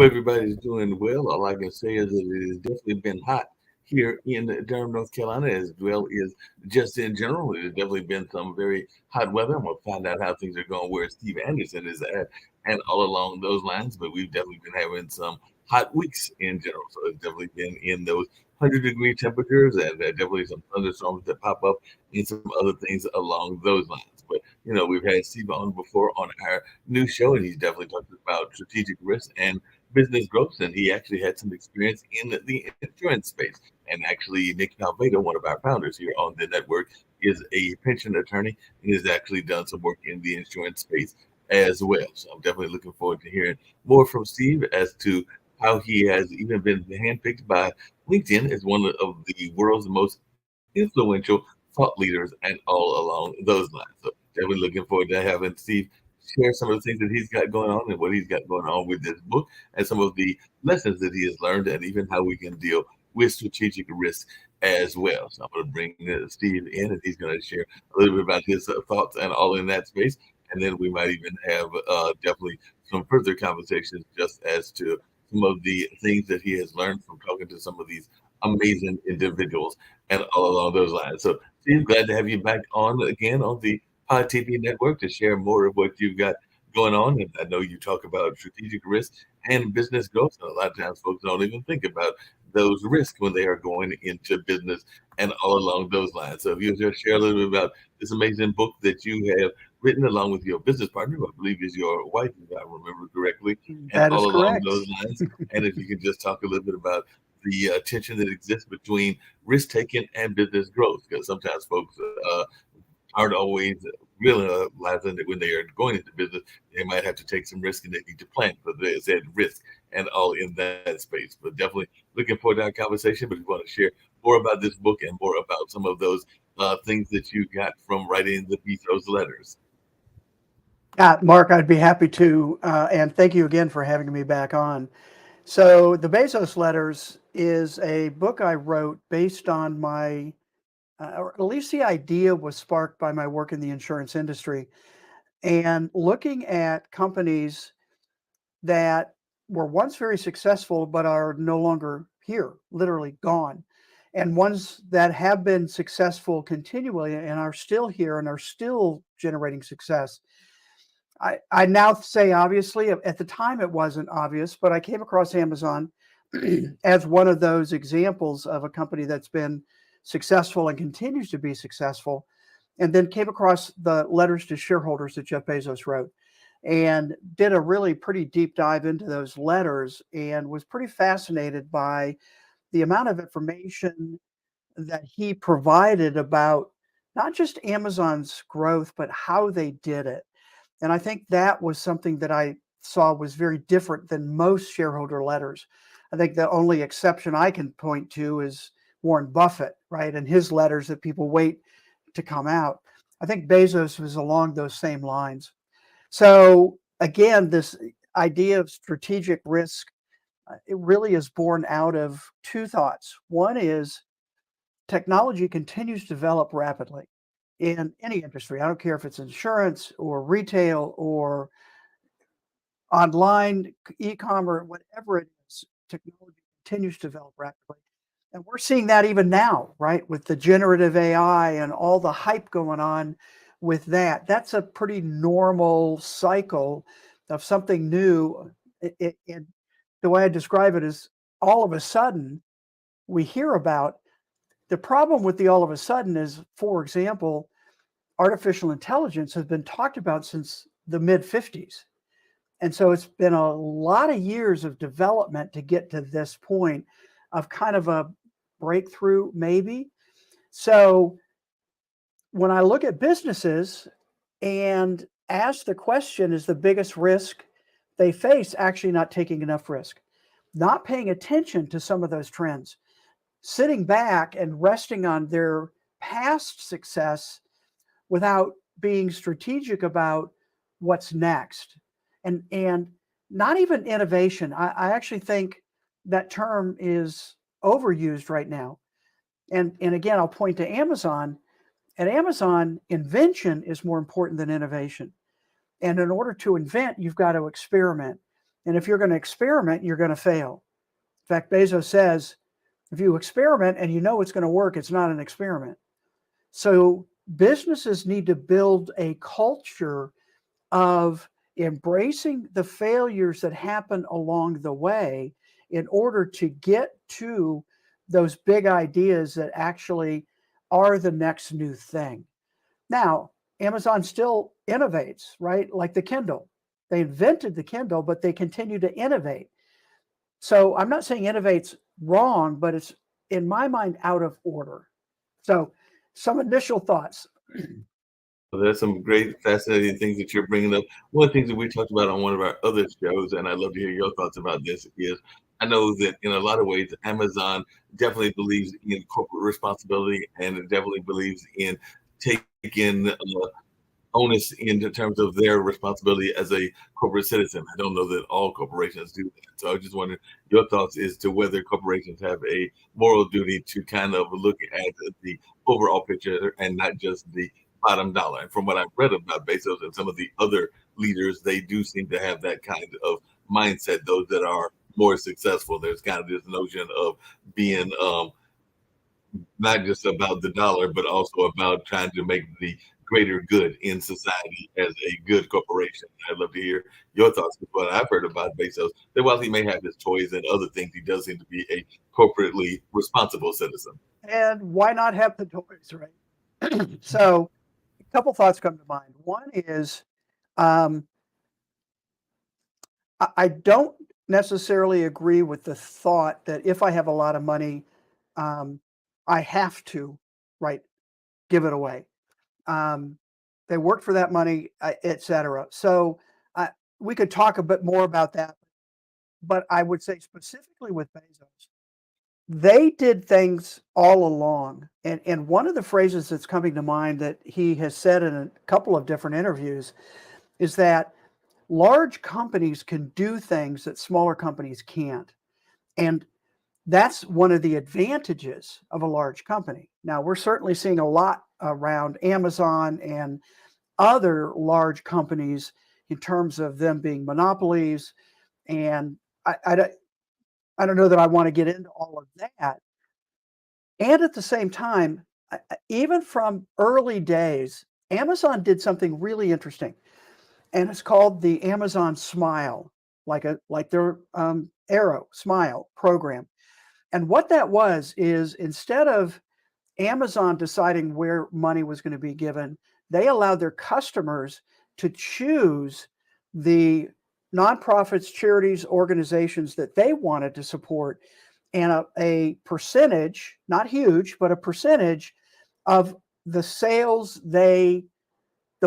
everybody's doing well. All I can say is that it has definitely been hot here in Durham, North Carolina, as well as just in general. It has definitely been some very hot weather. I'm going to find out how things are going where Steve Anderson is at and all along those lines. But we've definitely been having some hot weeks in general. So it's definitely been in those 100-degree temperatures and definitely some thunderstorms that pop up and some other things along those lines. But, we've had Steve on before on our new show, and he's definitely talked about strategic risk and business growth, and he actually had some experience in the insurance space. And actually, Nick Alvado, one of our founders here on the network, is a pension attorney and has actually done some work in the insurance space as well. So I'm definitely looking forward to hearing more from Steve as to how he has even been handpicked by LinkedIn as one of the world's most influential thought leaders and all along those lines. So definitely looking forward to having Steve share some of the things that he's got going on and what he's got going on with this book and some of the lessons that he has learned and even how we can deal with strategic risk as well. So I'm going to bring Steve in and he's going to share a little bit about his thoughts and all in that space. And then we might even have definitely some further conversations just as to some of the things that he has learned from talking to some of these amazing individuals and all along those lines. So, Steve, glad to have you back on again on the Pod TV network to share more of what you've got going on. And I know you talk about strategic risk and business growth. And a lot of times folks don't even think about those risks when they are going into business and all along those lines. So if you just share a little bit about this amazing book that you have written along with your business partner, who I believe is your wife, if I remember correctly, and That is all along correct. those lines. And if you can just talk a little bit about the tension that exists between risk taking and business growth, because sometimes folks aren't always realizing that when they are going into business, they might have to take some risk and they need to plan for the said risk and all in that space. But definitely looking forward to our conversation. But if you want to share more about this book and more about some of those things that you got from writing the Bezos letters. Mark, I'd be happy to. And thank you again for having me back on. So, The Bezos Letters is a book I wrote based on or at least the idea was sparked by my work in the insurance industry and looking at companies that were once very successful but are no longer here, literally gone, and ones that have been successful continually and are still here and are still generating success. I now say obviously, at the time it wasn't obvious, but I came across Amazon as one of those examples of a company that's been successful and continues to be successful. And then came across the letters to shareholders that Jeff Bezos wrote and did a really pretty deep dive into those letters and was pretty fascinated by the amount of information that he provided about not just Amazon's growth, but how they did it. And I think that was something that I saw was very different than most shareholder letters. I think the only exception I can point to is Warren Buffett, right? And his letters that people wait to come out. I think Bezos was along those same lines. So again, this idea of strategic risk, it really is born out of two thoughts. One is technology continues to develop rapidly in any industry. I don't care if it's insurance or retail or online, e-commerce, whatever it is, technology continues to develop rapidly. And we're seeing that even now, right? With the generative AI and all the hype going on with that. That's a pretty normal cycle of something new. And the way I describe it is all of a sudden we hear about the problem with the all of a sudden is, for example, artificial intelligence has been talked about since the mid 50s. And so it's been a lot of years of development to get to this point of kind of a breakthrough, maybe. So when I look at businesses and ask the question, is the biggest risk they face actually not taking enough risk, not paying attention to some of those trends, sitting back and resting on their past success without being strategic about what's next, and not even innovation. I actually think that term is overused right now. And again, I'll point to Amazon. At Amazon, invention is more important than innovation. And in order to invent, you've got to experiment. And if you're going to experiment, you're going to fail. In fact, Bezos says, if you experiment and you know it's going to work, it's not an experiment. So businesses need to build a culture of embracing the failures that happen along the way in order to get to those big ideas that actually are the next new thing. Now, Amazon still innovates, right? Like the Kindle. They invented the Kindle, but they continue to innovate. So I'm not saying innovate's wrong, but it's, in my mind, out of order. So, some initial thoughts. Well, there's some great, fascinating things that you're bringing up. One of the things that we talked about on one of our other shows, and I'd love to hear your thoughts about this, is I know that in a lot of ways, Amazon definitely believes in corporate responsibility and it definitely believes in taking onus in terms of their responsibility as a corporate citizen. I don't know that all corporations do that. So I just wonder your thoughts as to whether corporations have a moral duty to kind of look at the overall picture and not just the bottom dollar. And from what I've read about Bezos and some of the other leaders, they do seem to have that kind of mindset. Those that are more successful, there's kind of this notion of being not just about the dollar, but also about trying to make the greater good in society as a good corporation. I'd love to hear your thoughts. Because what I've heard about Bezos, that while he may have his toys and other things, he does seem to be a corporately responsible citizen. And why not have the toys, right? So, a couple thoughts come to mind. One is, um, I don't necessarily agree with the thought that if I have a lot of money, um, I have to, right, give it away. Um, they worked for that money, et cetera. So I, we could talk a bit more about that, but I would say specifically with Bezos, they did things all along. And one of the phrases that's coming to mind that he has said in a couple of different interviews is that large companies can do things that smaller companies can't. And that's one of the advantages of a large company. Now, we're certainly seeing a lot around Amazon and other large companies in terms of them being monopolies. And I, I, I don't know that I want to get into all of that. And at the same time, even from early days, Amazon did something really interesting, and it's called the Amazon Smile, like their Arrow Smile program. And what that was is instead of Amazon deciding where money was going to be given, they allowed their customers to choose the nonprofits, charities, organizations that they wanted to support, and a percentage, not huge, but a percentage of the sales the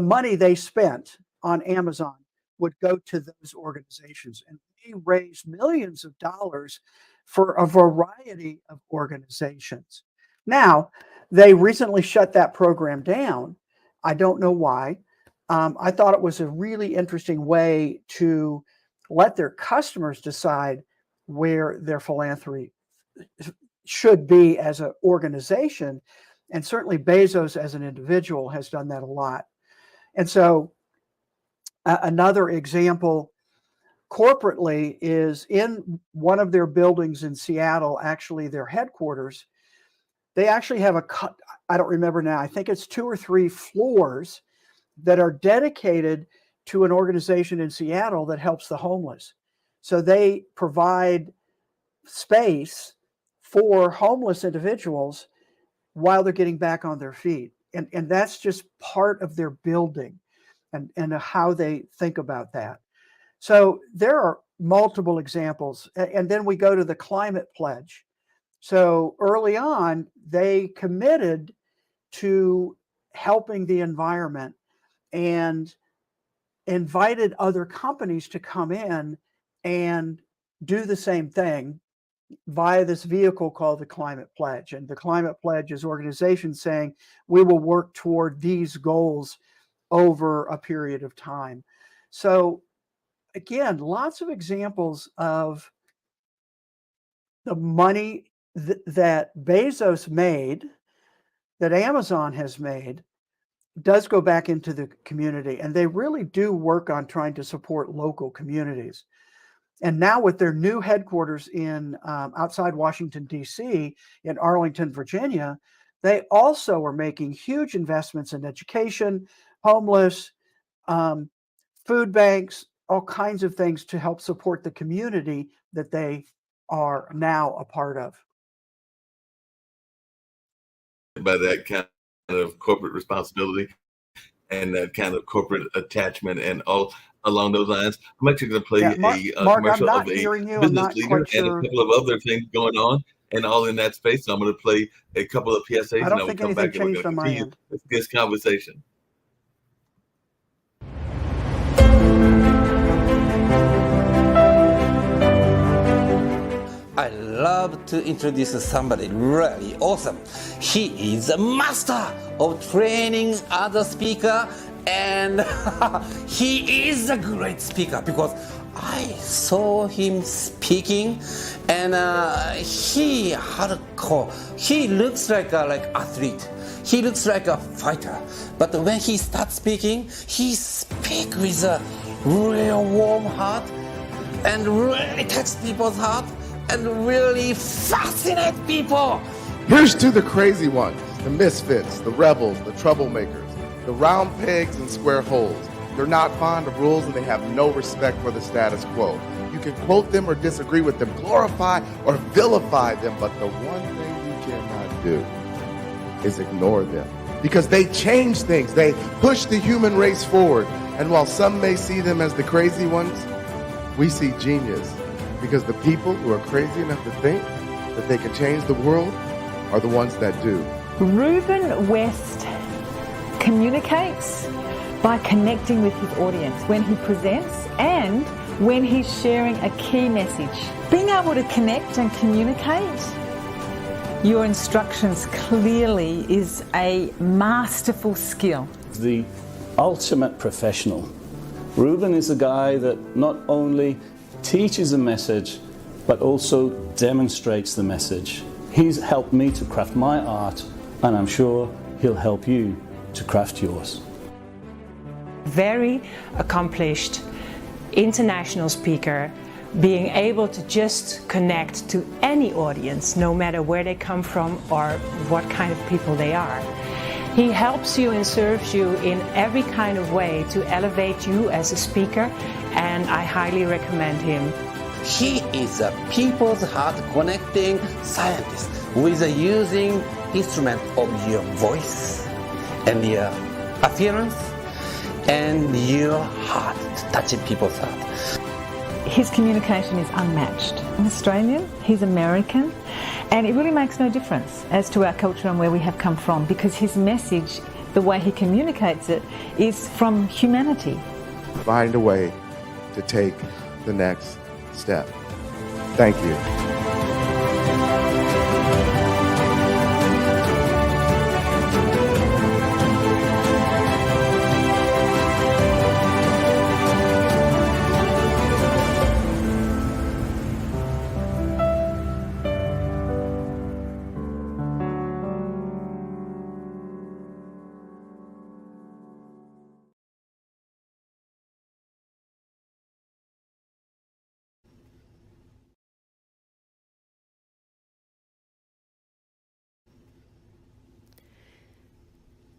money they spent on Amazon would go to those organizations. And they raised millions of dollars for a variety of organizations. Now, they recently shut that program down. I don't know why. I thought it was a really interesting way to let their customers decide where their philanthropy should be as an organization. And certainly Bezos as an individual has done that a lot. And so another example corporately is in one of their buildings in Seattle, actually their headquarters. They actually have I don't remember now, I think it's 2 or 3 floors that are dedicated to an organization in Seattle that helps the homeless. So they provide space for homeless individuals while they're getting back on their feet. And that's just part of their building and how they think about that. So there are multiple examples. And then we go to the climate pledge. So early on, they committed to helping the environment and invited other companies to come in and do the same thing via this vehicle called the Climate Pledge. And the Climate Pledge is organizations saying we will work toward these goals over a period of time. So again, lots of examples of the money that Bezos made, that Amazon has made, does go back into the community. And they really do work on trying to support local communities. And now with their new headquarters in outside Washington, D.C., in Arlington, Virginia, they also are making huge investments in education, homeless, um, food banks, all kinds of things to help support the community that they are now a part of. By that kind of corporate responsibility and that kind of corporate attachment and all along those lines. I'm actually going to Yeah, play a Mark, I'm commercial not of a hearing you. I'm business not leader quite and a sure. couple of other things going on and all in that space. So I'm going to play a couple of PSAs I and don't I will think come anything back and we're changed going to on my continue end. this conversation. I love to introduce somebody really awesome. He is a master of training other speaker, and he is a great speaker because I saw him speaking, and he hardcore. He looks like athlete. He looks like a fighter. But when he starts speaking, he speaks with a real warm heart and really touch people's heart and really fascinate people. Here's to the crazy ones, the misfits, the rebels, the troublemakers, the round pegs and square holes. They're not fond of rules and they have no respect for the status quo. You can quote them or disagree with them, glorify or vilify them, but the one thing you cannot do is ignore them. Because they change things, they push the human race forward. And while some may see them as the crazy ones, we see genius. Because the people who are crazy enough to think that they can change the world are the ones that do. Reuben West communicates by connecting with his audience when he presents and when he's sharing a key message. Being able to connect and communicate your instructions clearly is a masterful skill. The ultimate professional. Reuben is a guy that not only teaches a message, but also demonstrates the message. He's helped me to craft my art, and I'm sure he'll help you to craft yours. Very accomplished international speaker, being able to just connect to any audience, no matter where they come from or what kind of people they are. He helps you and serves you in every kind of way to elevate you as a speaker, and I highly recommend him. He is a people's heart connecting scientist with using instrument of your voice and your appearance and your heart to touching people's heart. His communication is unmatched. I'm Australian, he's American, and it really makes no difference as to our culture and where we have come from, because his message, the way he communicates it, is from humanity. Find a way to take the next step. Thank you.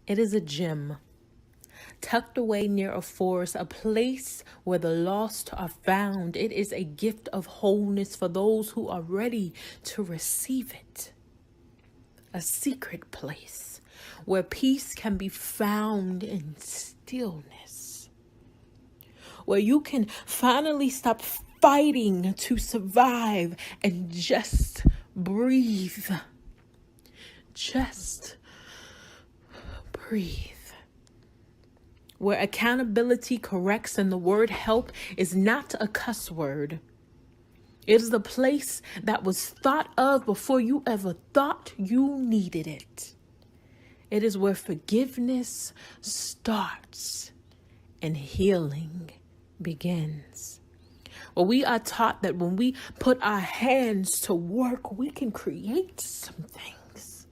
It is a gem, tucked away near a forest, a place where the lost are found. It is a gift of wholeness for those who are ready to receive it. A secret place where peace can be found in stillness. Where you can finally stop fighting to survive and just breathe. Just breathe. Where accountability corrects and the word help is not a cuss word. It is the place that was thought of before you ever thought you needed it. It is where forgiveness starts and healing begins. Well, we are taught that when we put our hands to work, we can create some things.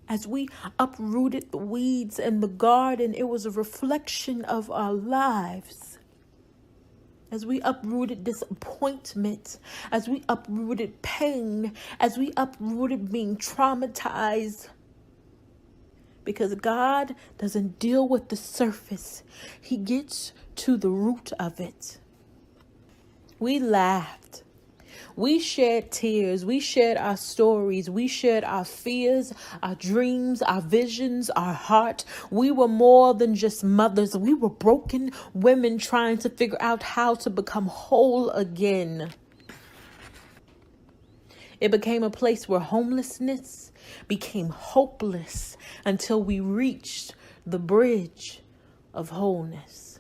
As we uprooted the weeds in the garden, it was a reflection of our lives. as we uprooted disappointment, as we uprooted pain, as we uprooted being traumatized. Because God doesn't deal with the surface, He gets to the root of it. We laughed. We shared tears. We shared our stories. We shared our fears, our dreams, our visions, our heart. We were more than just mothers. We were broken women trying to figure out how to become whole again. It became a place where homelessness became hopeless until we reached the bridge of wholeness.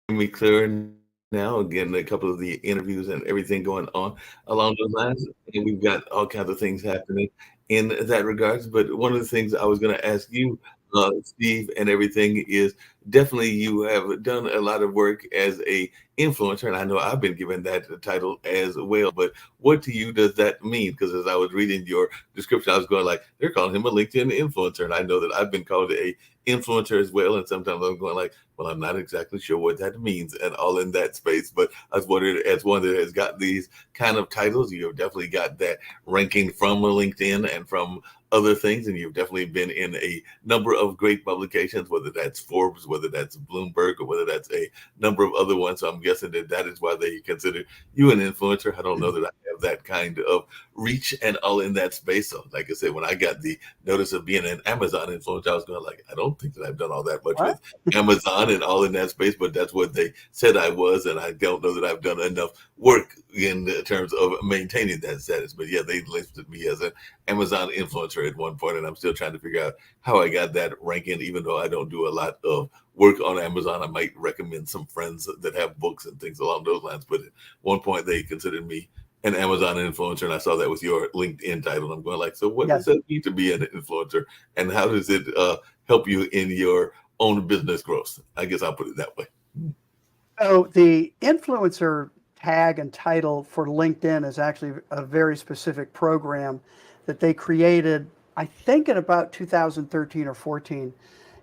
Me clearer now. Again, a couple of the interviews and everything going on along those lines, and we've got all kinds of things happening in that regards. But one of the things I was going to ask you, Steve, and everything is definitely you have done a lot of work as a influencer, and I know I've been given that title as well. But what to you does that mean? Because as I was reading your description, I was going like, they're calling him a LinkedIn influencer, and I know that I've been called a influencer as well, and sometimes I'm going like, well, I'm not exactly sure what that means and all in that space. But I was wondering, as one that has got these kind of titles, you've definitely got that ranking from LinkedIn and from other things, and you've definitely been in a number of great publications, whether that's Forbes, whether that's Bloomberg, or whether that's a number of other ones. So I'm guessing that that is why they consider you an influencer. I don't know that I have that kind of reach and all in that space. So like I said, when I got the notice of being an Amazon influencer, I was going like, I don't think that I've done all that much with Amazon and all in that space, but that's what they said I was, and I don't know that I've done enough work in terms of maintaining that status. But yeah, they listed me as an Amazon influencer at one point, and I'm still trying to figure out how I got that ranking, even though I don't do a lot of work on Amazon. I might recommend some friends that have books and things along those lines. But at one point, they considered me an Amazon influencer, and I saw that with your LinkedIn title. I'm going like, so what does that mean to be an influencer, and how does it help you in your own business growth? I guess I'll put it that way. So the influencer tag and title for LinkedIn is actually a very specific program that they created, I think in about 2013 or 14.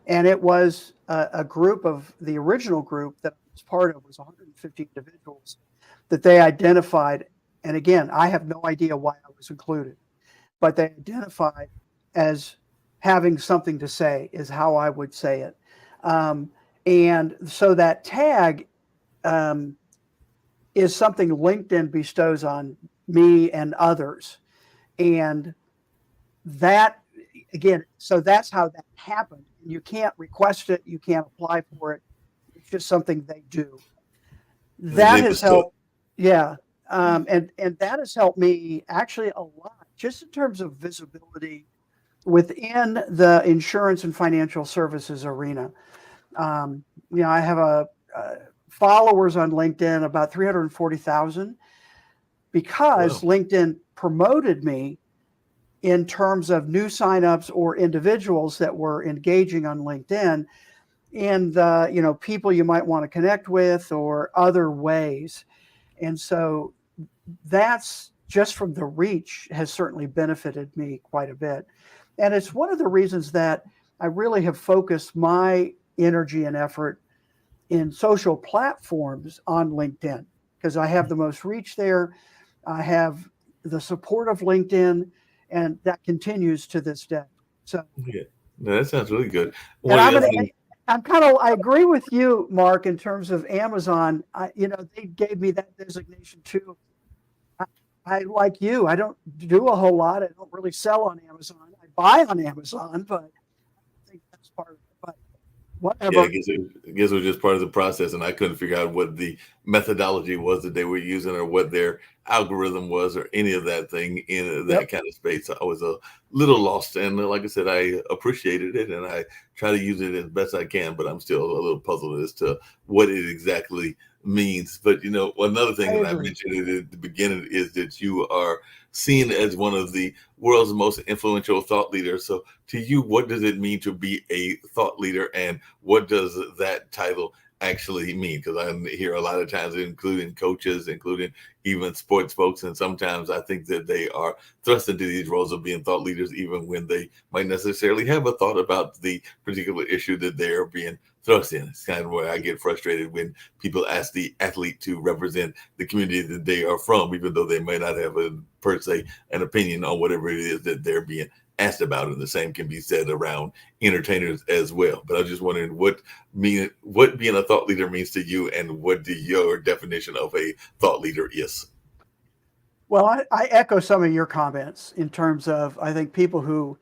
And it was a group of the original group that I was part of was 150 individuals that they identified. And again, I have no idea why I was included, but they identified as having something to say is how I would say it. And so that tag is something LinkedIn bestows on me and others. And that, again, so that's how that happened. You can't request it. You can't apply for it. It's just something they do. That has helped. Yeah. And that has helped me actually a lot, just in terms of visibility within the insurance and financial services arena. I have followers on LinkedIn, about 340,000, because LinkedIn promoted me in terms of new signups or individuals that were engaging on LinkedIn and people you might want to connect with or other ways. And so that's just from the reach has certainly benefited me quite a bit. And it's one of the reasons that I really have focused my energy and effort in social platforms on LinkedIn, because I have the most reach there. I have the support of LinkedIn, and that continues to this day. So yeah, no, that sounds really good. And I agree with you, Mark, in terms of Amazon. They gave me that designation too. I like you. I don't do a whole lot. I don't really sell on Amazon. I buy on Amazon, but I think that's part of it. But whatever. Yeah, I guess it was just part of the process, and I couldn't figure out what the methodology was that they were using or what their algorithm was or any of that thing in that kind of space. I was a little lost, and like I said, I appreciated it, and I try to use it as best I can, but I'm still a little puzzled as to what it exactly means. But another thing that I mentioned at the beginning is that you are seen as one of the world's most influential thought leaders. So to you, what does it mean to be a thought leader, and what does that title actually mean, because I hear a lot of times, including coaches, including even sports folks, and sometimes I think that they are thrust into these roles of being thought leaders, even when they might necessarily have a thought about the particular issue that they are being thrust in. It's kind of where I get frustrated when people ask the athlete to represent the community that they are from, even though they may not have per se an opinion on whatever it is that they're being asked about. And the same can be said around entertainers as well. But I was just wondering what being a thought leader means to you, and what your definition of a thought leader is. Well, I echo some of your comments in terms of, I think people who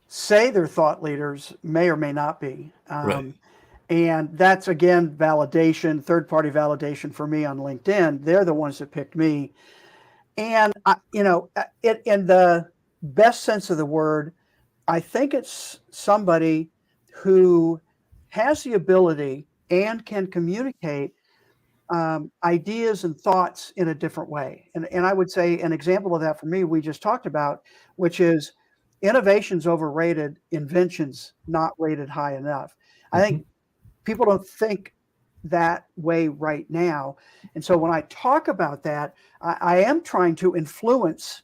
say they're thought leaders may or may not be. Right. And that's, again, validation, third-party validation for me on LinkedIn. They're the ones that picked me. And, in the best sense of the word, I think it's somebody who has the ability and can communicate ideas and thoughts in a different way. And I would say an example of that for me, we just talked about, which is innovation's overrated, invention's not rated high enough. I think people don't think that way right now. And so when I talk about that, I am trying to influence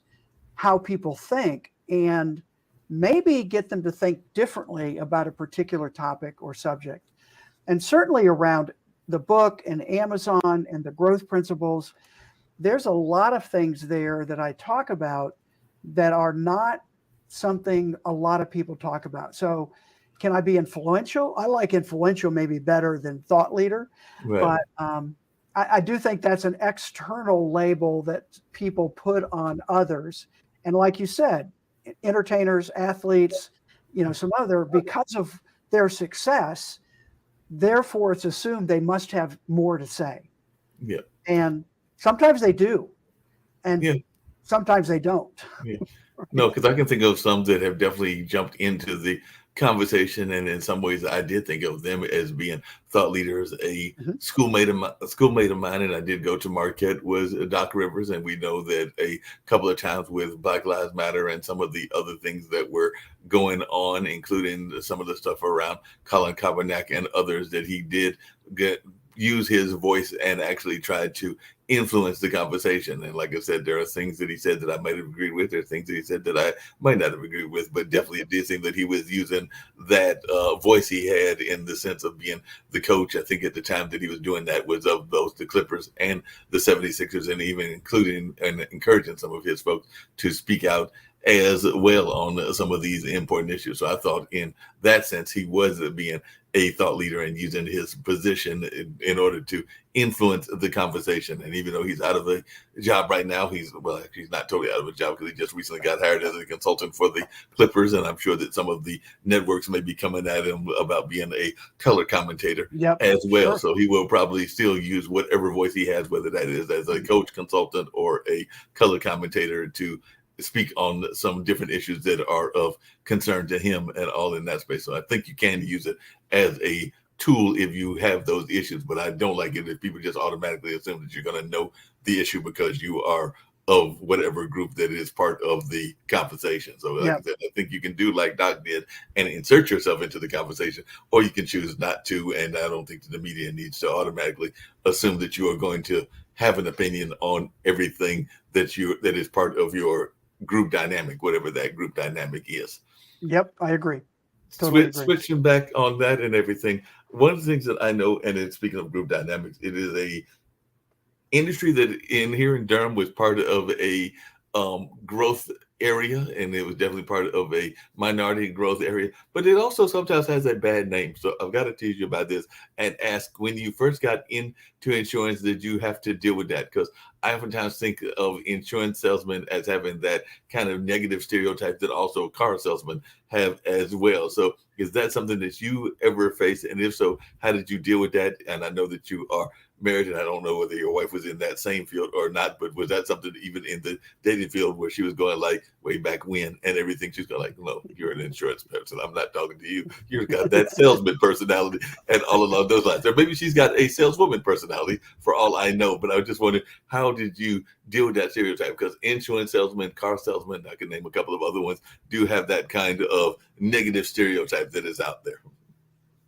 how people think and maybe get them to think differently about a particular topic or subject. And certainly around the book and Amazon and the growth principles, there's a lot of things there that I talk about that are not something a lot of people talk about. So can I be influential? I like influential maybe better than thought leader, Right. but I do think that's an external label that people put on others. And like you said, entertainers, athletes, some other, because of their success, therefore it's assumed they must have more to say. Yeah. And sometimes they do, and Yeah. sometimes they don't. Yeah. No, because I can think of some that have definitely jumped into the conversation, and in some ways, I did think of them as being thought leaders. A Mhm. schoolmate of mine, and I did go to Marquette, was Doc Rivers, and we know that a couple of times with Black Lives Matter and some of the other things that were going on, including some of the stuff around Colin Kaepernick and others, that he did use his voice and actually tried to influence the conversation. And like I said, there are things that he said that I might have agreed with. There are things that he said that I might not have agreed with, but definitely it did seem that he was using that voice he had in the sense of being the coach. I think at the time that he was doing that was of both the Clippers and the 76ers, and even including and encouraging some of his folks to speak out as well on some of these important issues. So I thought in that sense, he was being a thought leader and using his position in order to influence the conversation. And even though he's out of a job right now, he's not totally out of a job, because he just recently got hired as a consultant for the Clippers. And I'm sure that some of the networks may be coming at him about being a color commentator as well. Sure. So he will probably still use whatever voice he has, whether that is as a coach, consultant, or a color commentator, to speak on some different issues that are of concern to him and all in that space. So I think you can use it as a tool if you have those issues, but I don't like it if people just automatically assume that you're going to know the issue because you are of whatever group that is part of the conversation. So like I said, I think you can do like Doc did and insert yourself into the conversation, or you can choose not to. And I don't think that the media needs to automatically assume that you are going to have an opinion on everything that is part of your group dynamic, whatever that group dynamic is. Yep, I agree. Totally agree. Switching back on that and everything, one of the things that I know, and then speaking of group dynamics, it is a industry that here in Durham was part of a growth area, and it was definitely part of a minority growth area, but it also sometimes has a bad name. So I've got to teach you about this and ask, when you first got into insurance, did you have to deal with that? Because I oftentimes think of insurance salesmen as having that kind of negative stereotype that also car salesmen have as well. So is that something that you ever faced? And if so, how did you deal with that? And I know that you are married, and I don't know whether your wife was in that same field or not, but was that something even in the dating field where she was going like way back when and everything? She's going like, no, you're an insurance person. I'm not talking to you. You've got that salesman personality and all along those lines. Or maybe she's got a saleswoman personality for all I know, but I was just wondering, how did you deal with that stereotype? Because insurance salesmen, car salesmen, I can name a couple of other ones, do have that kind of negative stereotype that is out there.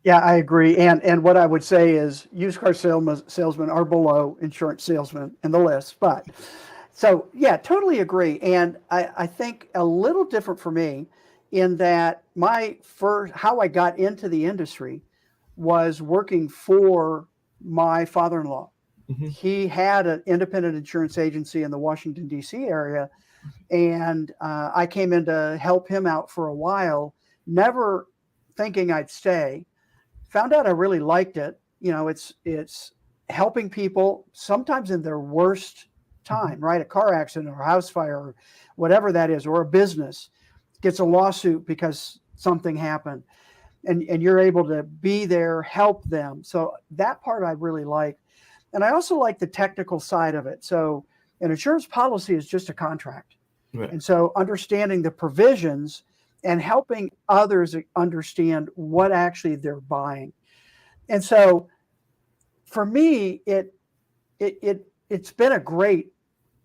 Yeah, I agree. And what I would say is used car salesmen are below insurance salesmen in the list. But so yeah, totally agree. And I think a little different for me in that my first how I got into the industry was working for my father-in-law. Hmm. He had an independent insurance agency in the Washington, D.C. area, and I came in to help him out for a while, never thinking I'd stay. Found out I really liked it. You know, it's helping people sometimes in their worst Hmm. time, right? A car accident or a house fire or whatever that is, or a business gets a lawsuit because something happened, and you're able to be there, help them. So that part I really like. And I also like the technical side of it. So an insurance policy is just a contract. Right. And so understanding the provisions and helping others understand what actually they're buying. And so for me, it's been a great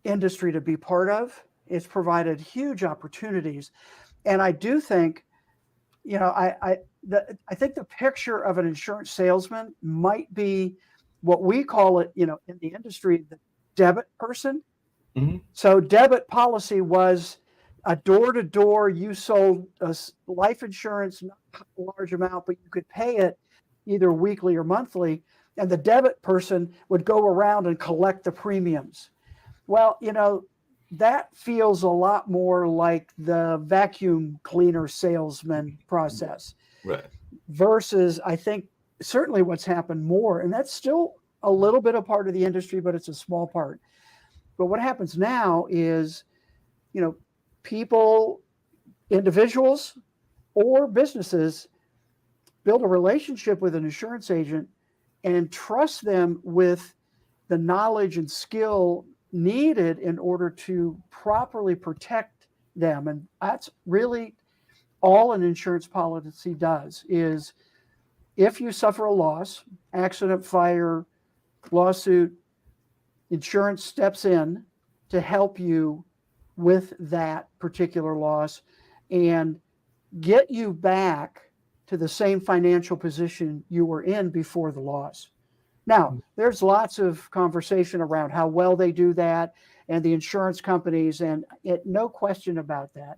industry to be part of. It's provided huge opportunities. And I do think, you know, I think the picture of an insurance salesman might be what we call it, you know, in the industry, the debit person. Hmm. So debit policy was a door to door. You sold life insurance, not a large amount, but you could pay it either weekly or monthly. And the debit person would go around and collect the premiums. Well, you know, that feels a lot more like the vacuum cleaner salesman process Right. versus, I think, certainly what's happened more. And that's still a little bit a part of the industry, but it's a small part. But what happens now is, you know, people, individuals or businesses build a relationship with an insurance agent and trust them with the knowledge and skill needed in order to properly protect them. And that's really all an insurance policy does is if you suffer a loss, accident, fire, lawsuit, insurance steps in to help you with that particular loss and get you back to the same financial position you were in before the loss. Now, there's lots of conversation around how well they do that and the insurance companies, and no question about that.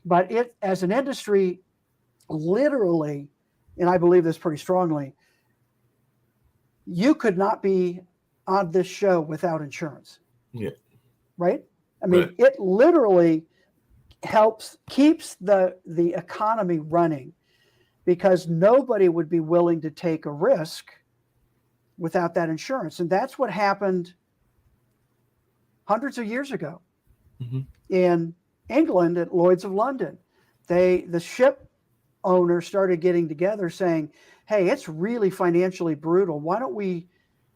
But it, as an industry, literally, and I believe this pretty strongly, you could not be on this show without insurance, Yeah. right? I Right. mean, it literally keeps the economy running because nobody would be willing to take a risk without that insurance. And that's what happened hundreds of years ago Hmm. in England at Lloyd's of London. The ship owners started getting together saying, hey, it's really financially brutal. Why don't we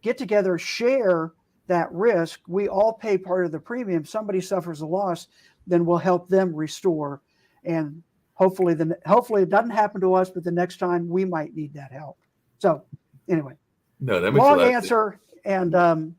get together, share that risk? We all pay part of the premium. Somebody suffers a loss, then we'll help them restore. And hopefully it doesn't happen to us, but the next time we might need that help. So anyway, No, that makes a long lot of sense. answer. And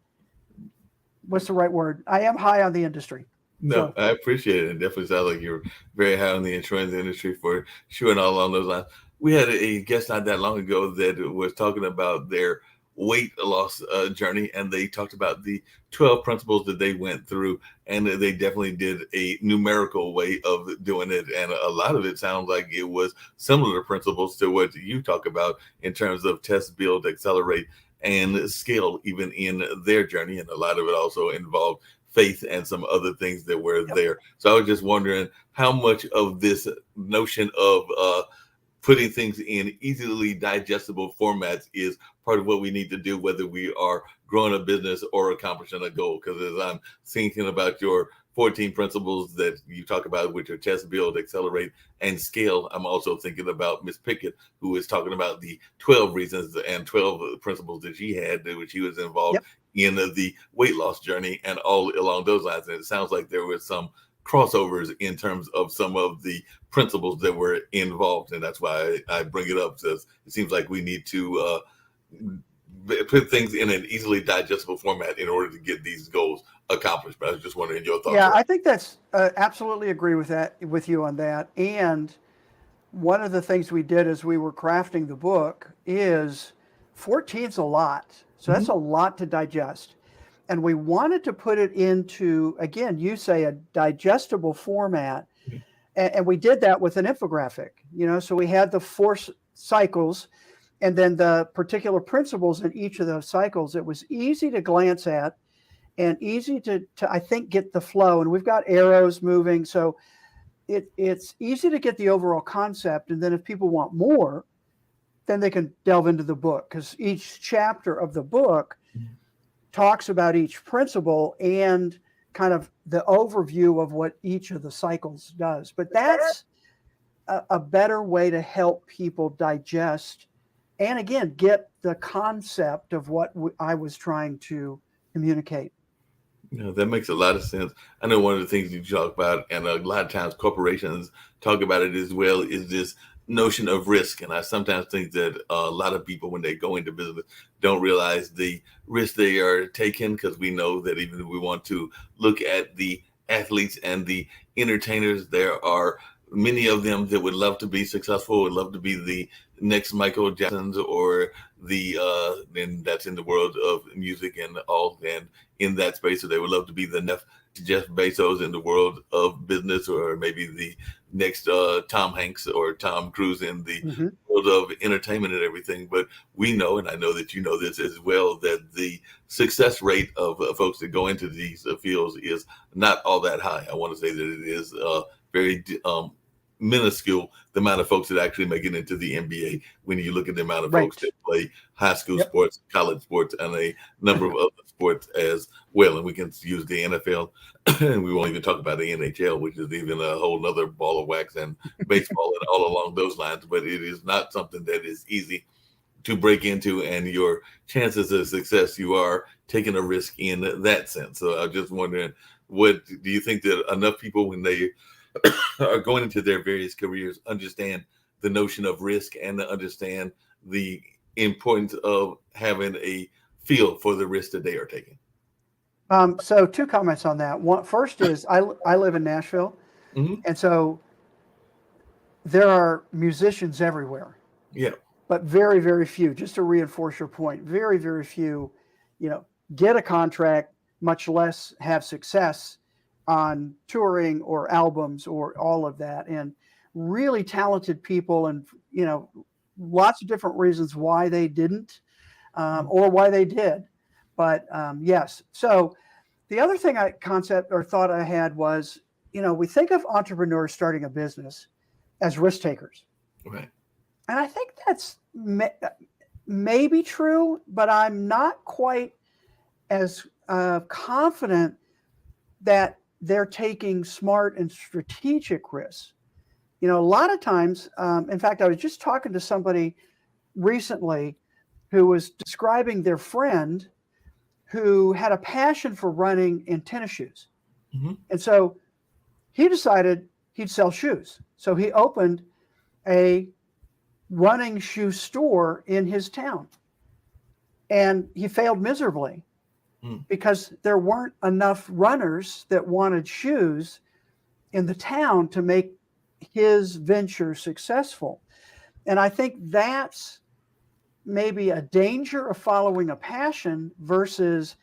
what's the right word? I am high on the industry. No, So I appreciate it. It definitely sounds like you're very high on the insurance industry for sure and all along those lines. We had a guest not that long ago that was talking about their weight loss journey, and they talked about the 12 principles that they went through, and they definitely did a numerical way of doing it. And a lot of it sounds like it was similar principles to what you talk about in terms of test, build, accelerate, and scale, even in their journey. And a lot of it also involved faith and some other things that were yep. there. So I was just wondering how much of this notion of putting things in easily digestible formats is part of what we need to do, whether we are growing a business or accomplishing a goal. Because as I'm thinking about your 14 principles that you talk about, which are test, build, accelerate, and scale, I'm also thinking about Miss Pickett, who is talking about the 12 reasons and 12 principles that she had, which she was involved Yep. in the weight loss journey and all along those lines. And it sounds like there was some crossovers in terms of some of the principles that were involved. And that's why I bring it up, because it seems like we need to put things in an easily digestible format in order to get these goals accomplished. But I was just wondering your thoughts. Yeah, I think that's absolutely agree with you on that. And one of the things we did as we were crafting the book is 14's a lot. So that's a lot to digest. And we wanted to put it into, again, you say a digestible format. And we did that with an infographic, so we had the 4 cycles and then the particular principles in each of those cycles. It was easy to glance at and easy to I think, get the flow. And we've got arrows moving. So it's easy to get the overall concept. And then if people want more, then they can delve into the book, because each chapter of the book talks about each principle and kind of the overview of what each of the cycles does. But that's a better way to help people digest and, again, get the concept of what I was trying to communicate. That makes a lot of sense. I know one of the things you talk about, and a lot of times corporations talk about it as well, is this notion of risk. And I sometimes think that a lot of people, when they go into business, don't realize the risk they are taking, because we know that even if we want to look at the athletes and the entertainers, there are many of them that would love to be successful, would love to be the next Michael Jacksons, or and that's in the world of music and all, and in that space, so they would love to be the next Jeff Bezos in the world of business, or maybe the next Tom Hanks or Tom Cruise in the world of entertainment and everything. But we know, and I know that you know this as well, that the success rate of folks that go into these fields is not all that high. I want to say that it is very minuscule, the amount of folks that actually make it into the NBA, when you look at the amount of folks that play high school sports, college sports, and a number of other sports as well. And we can use the NFL, and we won't even talk about the NHL, which is even a whole nother ball of wax, and baseball and all along those lines. But it is not something that is easy to break into, and your chances of success, you are taking a risk in that sense. So I'm just wondering, what do you think that enough people, when they are going into their various careers, understand the notion of risk and understand the importance of having a feel for the risk that they are taking? So 2 comments on that. One, first is I live in Nashville, and so there are musicians everywhere. Yeah. But very, very few, just to reinforce your point, very, very few, get a contract, much less have success on touring or albums or all of that. And really talented people, and, lots of different reasons why they didn't or why they did. But yes. So the other thing thought I had was, we think of entrepreneurs starting a business as risk takers. Right. And I think that's maybe true, but I'm not quite as confident that they're taking smart and strategic risks. A lot of times, in fact, I was just talking to somebody recently who was describing their friend who had a passion for running in tennis shoes. And so he decided he'd sell shoes. So he opened a running shoe store in his town. And he failed miserably because there weren't enough runners that wanted shoes in the town to make his venture successful. And I think that's maybe a danger of following a passion versus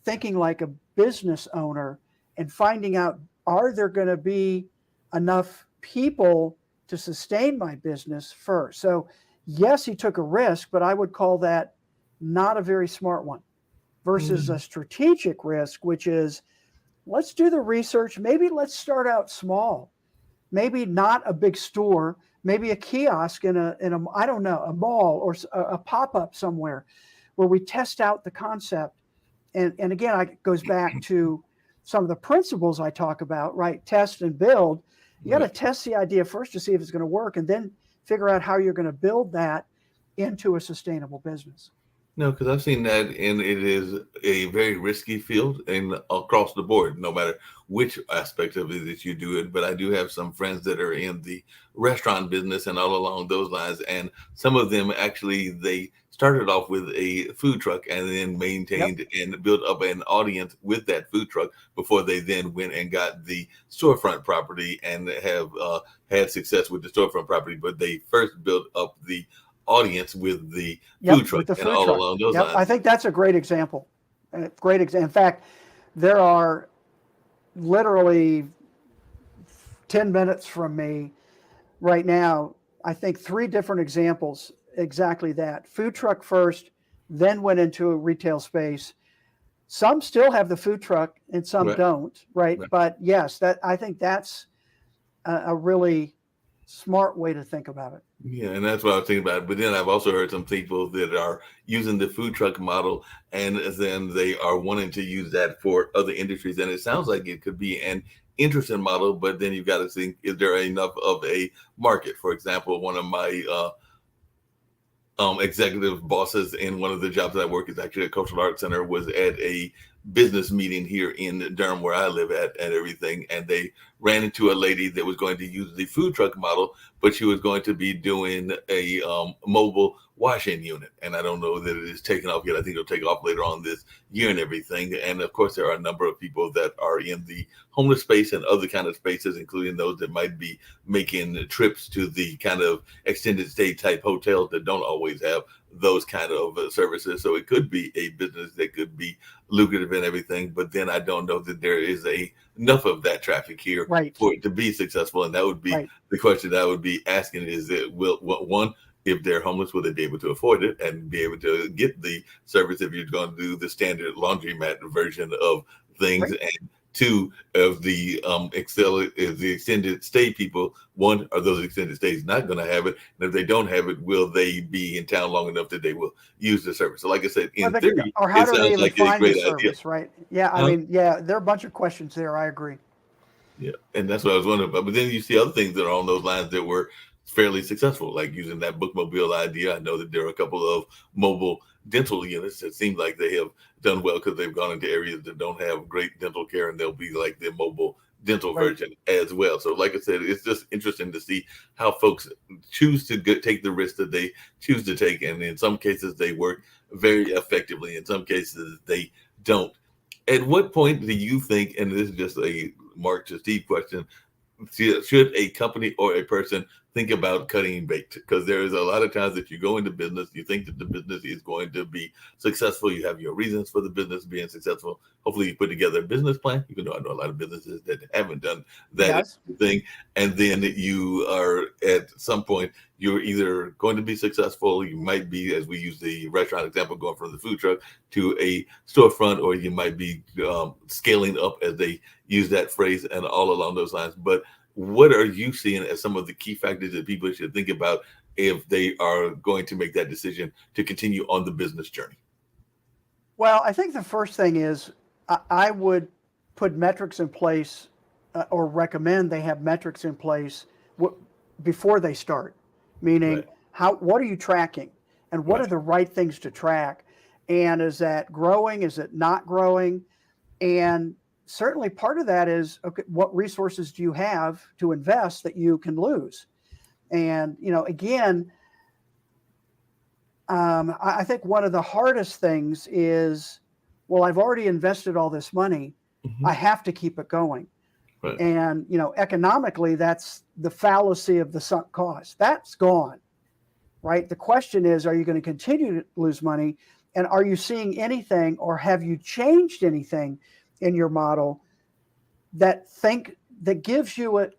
thinking like a business owner and finding out, are there going to be enough people to sustain my business first? So yes, he took a risk, but I would call that not a very smart one, versus a strategic risk, which is, let's do the research. Maybe let's start out small, maybe not a big store, maybe a kiosk in a I don't know, a mall or a pop-up somewhere where we test out the concept. And again, it goes back to some of the principles I talk about, right? Test and build. You got to test the idea first to see if it's going to work, and then figure out how you're going to build that into a sustainable business. No, because I've seen that, and it is a very risky field, and across the board, no matter which aspect of it that you do it. But I do have some friends that are in the restaurant business and all along those lines, and some of them actually, they started off with a food truck and then Yep. maintained and built up an audience with that food truck before they then went and got the storefront property and have had success with the storefront property. But they first built up the audience with the food Yep. truck With the and food all truck. along those Yep. I lines. think that's a great example. Great example. In fact, there are literally 10 minutes from me right now, I think 3 different examples exactly that. Food truck first, then went into a retail space. Some still have the food truck and some Right. don't, right? Right. But yes, I think that's a really smart way to think about it. Yeah, and that's what I was thinking about. But then I've also heard some people that are using the food truck model and then they are wanting to use that for other industries. And it sounds like it could be an interesting model, but then you've got to think, is there enough of a market? For example, one of my executive bosses in one of the jobs that I work is actually a cultural arts center, was at a business meeting here in Durham where I live at and everything. And they ran into a lady that was going to use the food truck model, but she was going to be doing a mobile washing unit. And I don't know that it is taken off yet. I think it'll take off later on this year and everything. And of course, there are a number of people that are in the homeless space and other kind of spaces, including those that might be making trips to the kind of extended stay type hotels that don't always have those kind of services. So it could be a business that could be lucrative and everything, but then I don't know that there is enough of that traffic here Right. for it to be successful. And that would be Right. the question that I would be asking: is that one, if they're homeless, will they be able to afford it and be able to get the service if you're going to do the standard laundromat version of things? Right. And two, of the the extended stay people, one, are those extended stays not going to have it? And if they don't have it, will they be in town long enough that they will use the service? So like I said, in theory, Or how it do they sounds even like a find the great idea. service, right? Yeah, I Huh? mean, yeah, there are a bunch of questions there. I agree. Yeah, and that's what I was wondering about. But then you see other things that are on those lines that were fairly successful, like using that bookmobile idea. I know that there are a couple of mobile dental units that seem like they have done well because they've gone into areas that don't have great dental care, and they'll be like the mobile dental Right. version as well. So, like I said, it's just interesting to see how folks choose to take the risk that they choose to take, and in some cases they work very effectively. In some cases they don't. At what point do you think, and this is just a Mark to Steve question, should a company or a person think about cutting bait? Because there is a lot of times if you go into business, you think that the business is going to be successful. You have your reasons for the business being successful. Hopefully, you put together a business plan, even though I know a lot of businesses that haven't done that Yes. thing. And then you are at some point, you're either going to be successful, you might be, as we use the restaurant example, going from the food truck to a storefront, or you might be scaling up, as they use that phrase, and all along those lines. But what are you seeing as some of the key factors that people should think about if they are going to make that decision to continue on the business journey? Well, I think the first thing is I would put metrics in place or recommend they have metrics in place before they start, meaning Right. what are you tracking and what are Right. the right things to track? And is that growing? Is it not growing? And certainly part of that is, okay, what resources do you have to invest that you can lose? And, again, I think one of the hardest things is, well, I've already invested all this money. Mhm. I have to keep it going. Right. And, economically, that's the fallacy of the sunk cost. That's gone, right? The question is, are you going to continue to lose money? And are you seeing anything, or have you changed anything in your model that gives you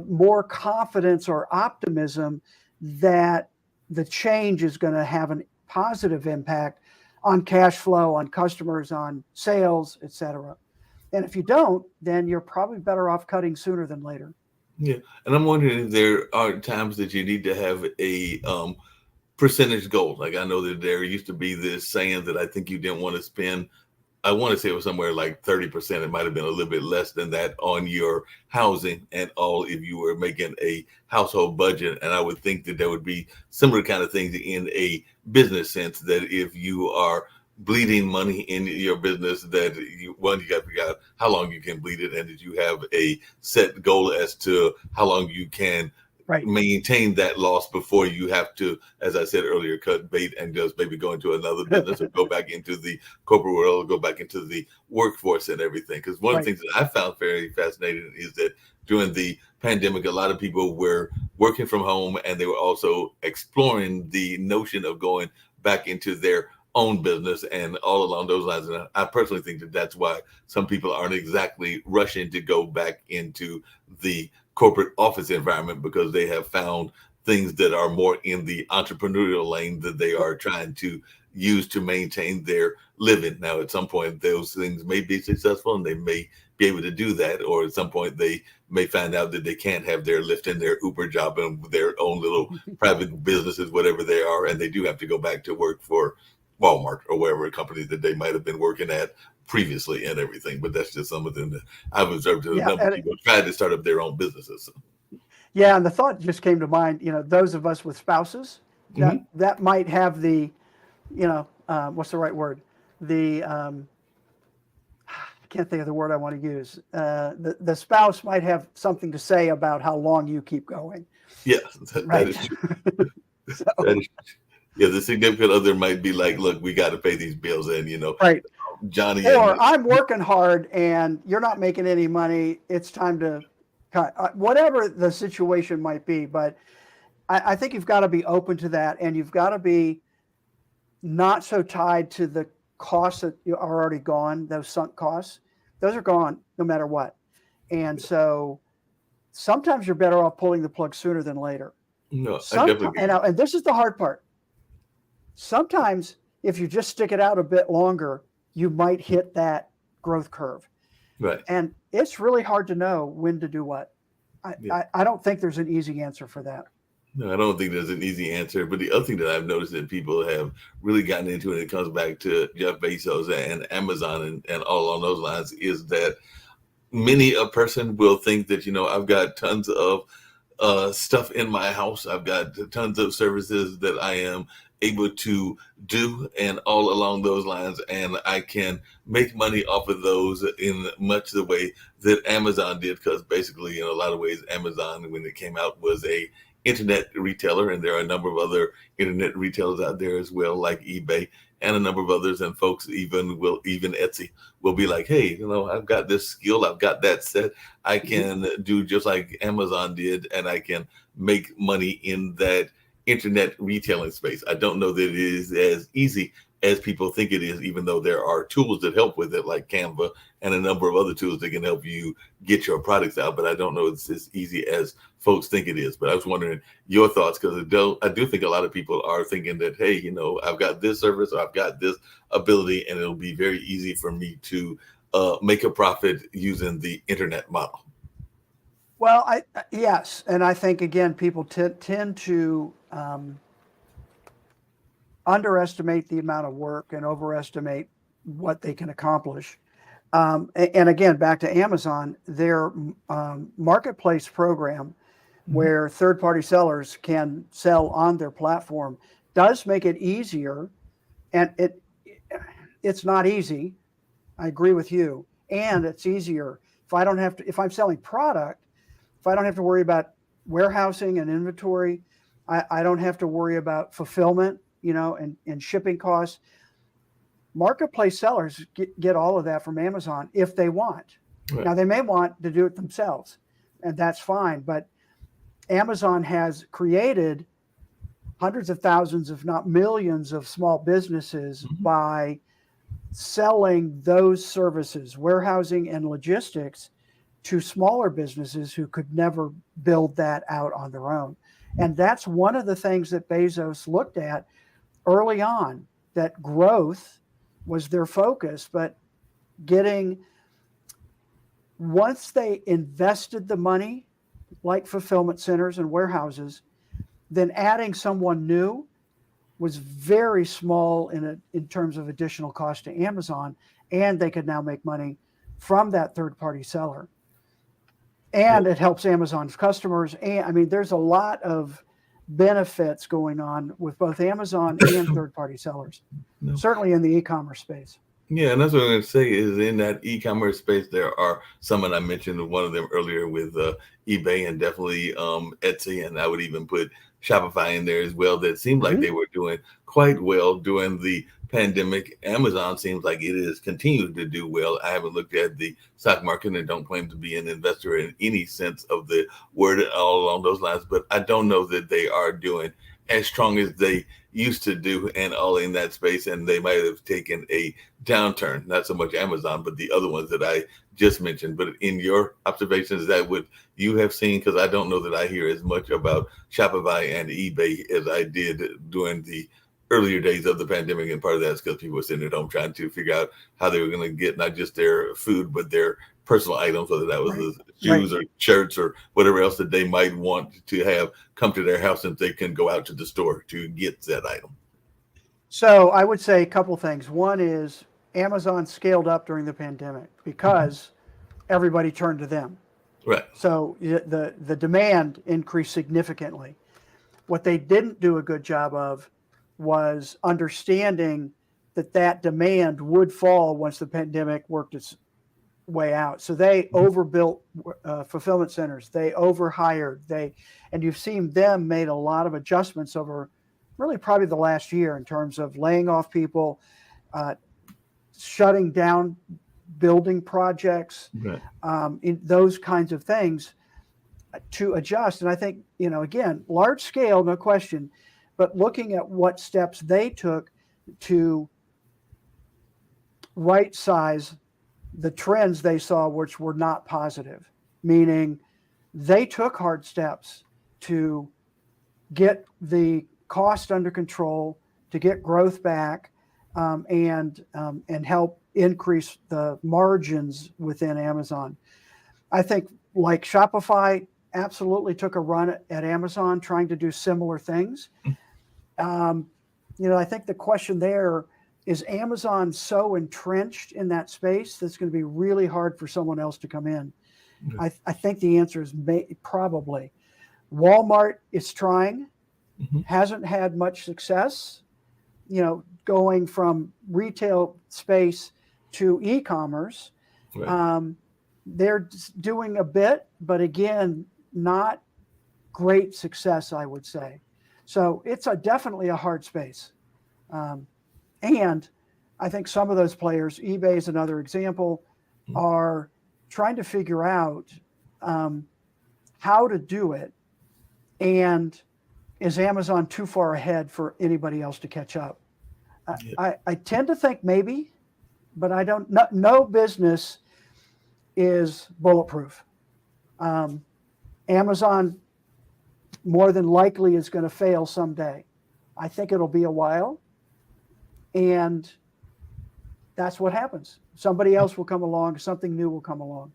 more confidence or optimism that the change is going to have a positive impact on cash flow, on customers, on sales, et cetera? And if you don't, then you're probably better off cutting sooner than later. Yeah, and I'm wondering if there are times that you need to have a percentage goal. Like I know that there used to be this saying that I think you didn't want to spend, I want to say it was somewhere like 30%. It might have been a little bit less than that on your housing and all if you were making a household budget. And I would think that there would be similar kind of things in a business sense, that if you are bleeding money in your business, that you got to figure out how long you can bleed it, and that you have a set goal as to how long you can Right. maintain that loss before you have to, as I said earlier, cut bait and just maybe go into another business or go back into the corporate world, go back into the workforce and everything. Because one of Right. the things that I found very fascinating is that during the pandemic, a lot of people were working from home and they were also exploring the notion of going back into their own business and all along those lines. And I personally think that that's why some people aren't exactly rushing to go back into the corporate office environment, because they have found things that are more in the entrepreneurial lane that they are trying to use to maintain their living. Now, at some point, those things may be successful and they may be able to do that, or at some point, they may find out that they can't have their Lyft and their Uber job and their own little private businesses, whatever they are, and they do have to go back to work for Walmart or whatever company that they might have been working at previously and everything. But that's just something that I've observed a Yeah, number of and people try to start up their own businesses. yeah, and the thought just came to mind. Those of us with spouses that might have the, what's the right word? The I can't think of the word I want to use. The spouse might have something to say about how long you keep going. Yeah, that Right. is true. So, That is, yeah, the significant other might be like, look, we got to pay these bills, and right. Johnny Or and I'm working hard and you're not making any money. It's time to cut. Whatever the situation might be. But I think you've got to be open to that, and you've got to be not so tied to the costs that are already gone, those sunk costs. Those are gone no matter what. And so sometimes you're better off pulling the plug sooner than later. no, I definitely And this is the hard part. Sometimes if you just stick it out a bit longer, you might hit that growth curve. right. And it's really hard to know when to do what. I don't think there's an easy answer for that. No, I don't think there's an easy answer. But the other thing that I've noticed that people have really gotten into, and it comes back to Jeff Bezos and Amazon and all along those lines, is that many a person will think that, I've got tons of stuff in my house. I've got tons of services that I am able to do and all along those lines. And I can make money off of those in much the way that Amazon did. Because basically, in a lot of ways, Amazon, when it came out, was a internet retailer. And there are a number of other internet retailers out there as well, like eBay and a number of others. And folks even Etsy will be like, hey, I've got this skill, I've got that set, I can do just like Amazon did, and I can make money in that internet retailing space. I don't know that it is as easy as people think it is, even though there are tools that help with it, like Canva and a number of other tools that can help you get your products out. But I don't know it's as easy as folks think it is. But I was wondering your thoughts, because I do think a lot of people are thinking that, hey, I've got this service, or I've got this ability, and it'll be very easy for me to make a profit using the internet model. Well, yes. And I think, again, people tend to underestimate the amount of work and overestimate what they can accomplish. And again, back to Amazon, their marketplace program, where third-party sellers can sell on their platform, does make it easier. And it's not easy. I agree with you. And it's easier if I'm selling product, if I don't have to worry about warehousing and inventory, I don't have to worry about fulfillment, and shipping costs. Marketplace sellers get all of that from Amazon if they want. Right. Now, they may want to do it themselves, and that's fine. But Amazon has created hundreds of thousands, if not millions, of small businesses by selling those services, warehousing and logistics, to smaller businesses who could never build that out on their own. And that's one of the things that Bezos looked at early on, that growth was their focus. But once they invested the money, like fulfillment centers and warehouses, then adding someone new was very small in terms of additional cost to Amazon, and they could now make money from that third-party seller. And it helps Amazon's customers. And I mean, there's a lot of benefits going on with both Amazon and third-party sellers, certainly in the e-commerce space. Yeah, and that's what I'm going to say is in that e-commerce space, there are some, and I mentioned one of them earlier with eBay and definitely Etsy, and I would even put Shopify in there as well. That seemed like Mhm. they were doing quite well during the pandemic. Amazon seems like it is continued to do well. I haven't looked at the stock market and don't claim to be an investor in any sense of the word all along those lines, but I don't know that they are doing as strong as they used to do and all in that space, and they might have taken a downturn, not so much Amazon, but the other ones that I just mentioned. But in your observations, is that what you have seen? Because I don't know that I hear as much about Shopify and eBay as I did during the earlier days of the pandemic. And part of that is because people were sitting at home trying to figure out how they were going to get not just their food, but their personal items, whether that was Right. the Right. shoes or shirts or whatever else that they might want to have come to their house and they can go out to the store to get that item. So I would say a couple things. One is Amazon scaled up during the pandemic because everybody turned to them. Right. So the demand increased significantly. What they didn't do a good job of was understanding that that demand would fall once the pandemic worked its way out. So they overbuilt fulfillment centers. They overhired. And you've seen them made a lot of adjustments over really probably the last year in terms of laying off people, shutting down building projects, Right. in those kinds of things to adjust. And I think, again, large scale, no question, but looking at what steps they took to right size the trends they saw, which were not positive, meaning they took hard steps to get the cost under control, to get growth back, and help increase the margins within Amazon. I think like Shopify absolutely took a run at Amazon trying to do similar things. I think the question there is Amazon so entrenched in that space that's going to be really hard for someone else to come in. I think the answer is probably. Walmart is trying, hasn't had much success, going from retail space to e-commerce. Right. They're doing a bit, but again, not great success, I would say. So it's definitely a hard space. And I think some of those players, eBay is another example, are trying to figure out how to do it. And is Amazon too far ahead for anybody else to catch up? I tend to think maybe, but I don't. No business is bulletproof. Amazon more than likely is going to fail someday. I think it'll be a while, and that's what happens. Somebody else will come along, something new will come along.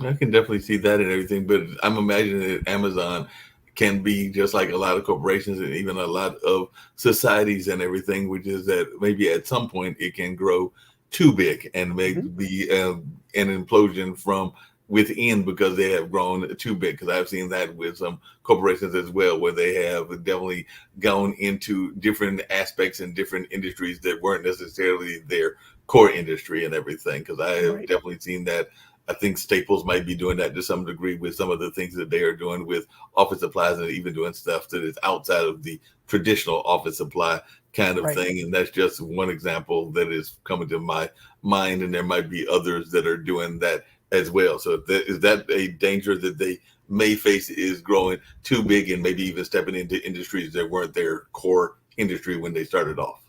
I can definitely see that and everything, but I'm imagining that Amazon can be just like a lot of corporations and even a lot of societies and everything, which is that maybe at some point it can grow too big and maybe be an implosion from within because they have grown too big. Because I've seen that with some corporations as well, where they have definitely gone into different aspects and different industries that weren't necessarily their core industry and everything. Because I have definitely seen that. I think Staples might be doing that to some degree with some of the things that they are doing with office supplies and even doing stuff that is outside of the traditional office supply kind of thing. And that's just one example that is coming to my mind. And there might be others that are doing that as well. So is that a danger that they may face, is growing too big and maybe even stepping into industries that weren't their core industry when they started off?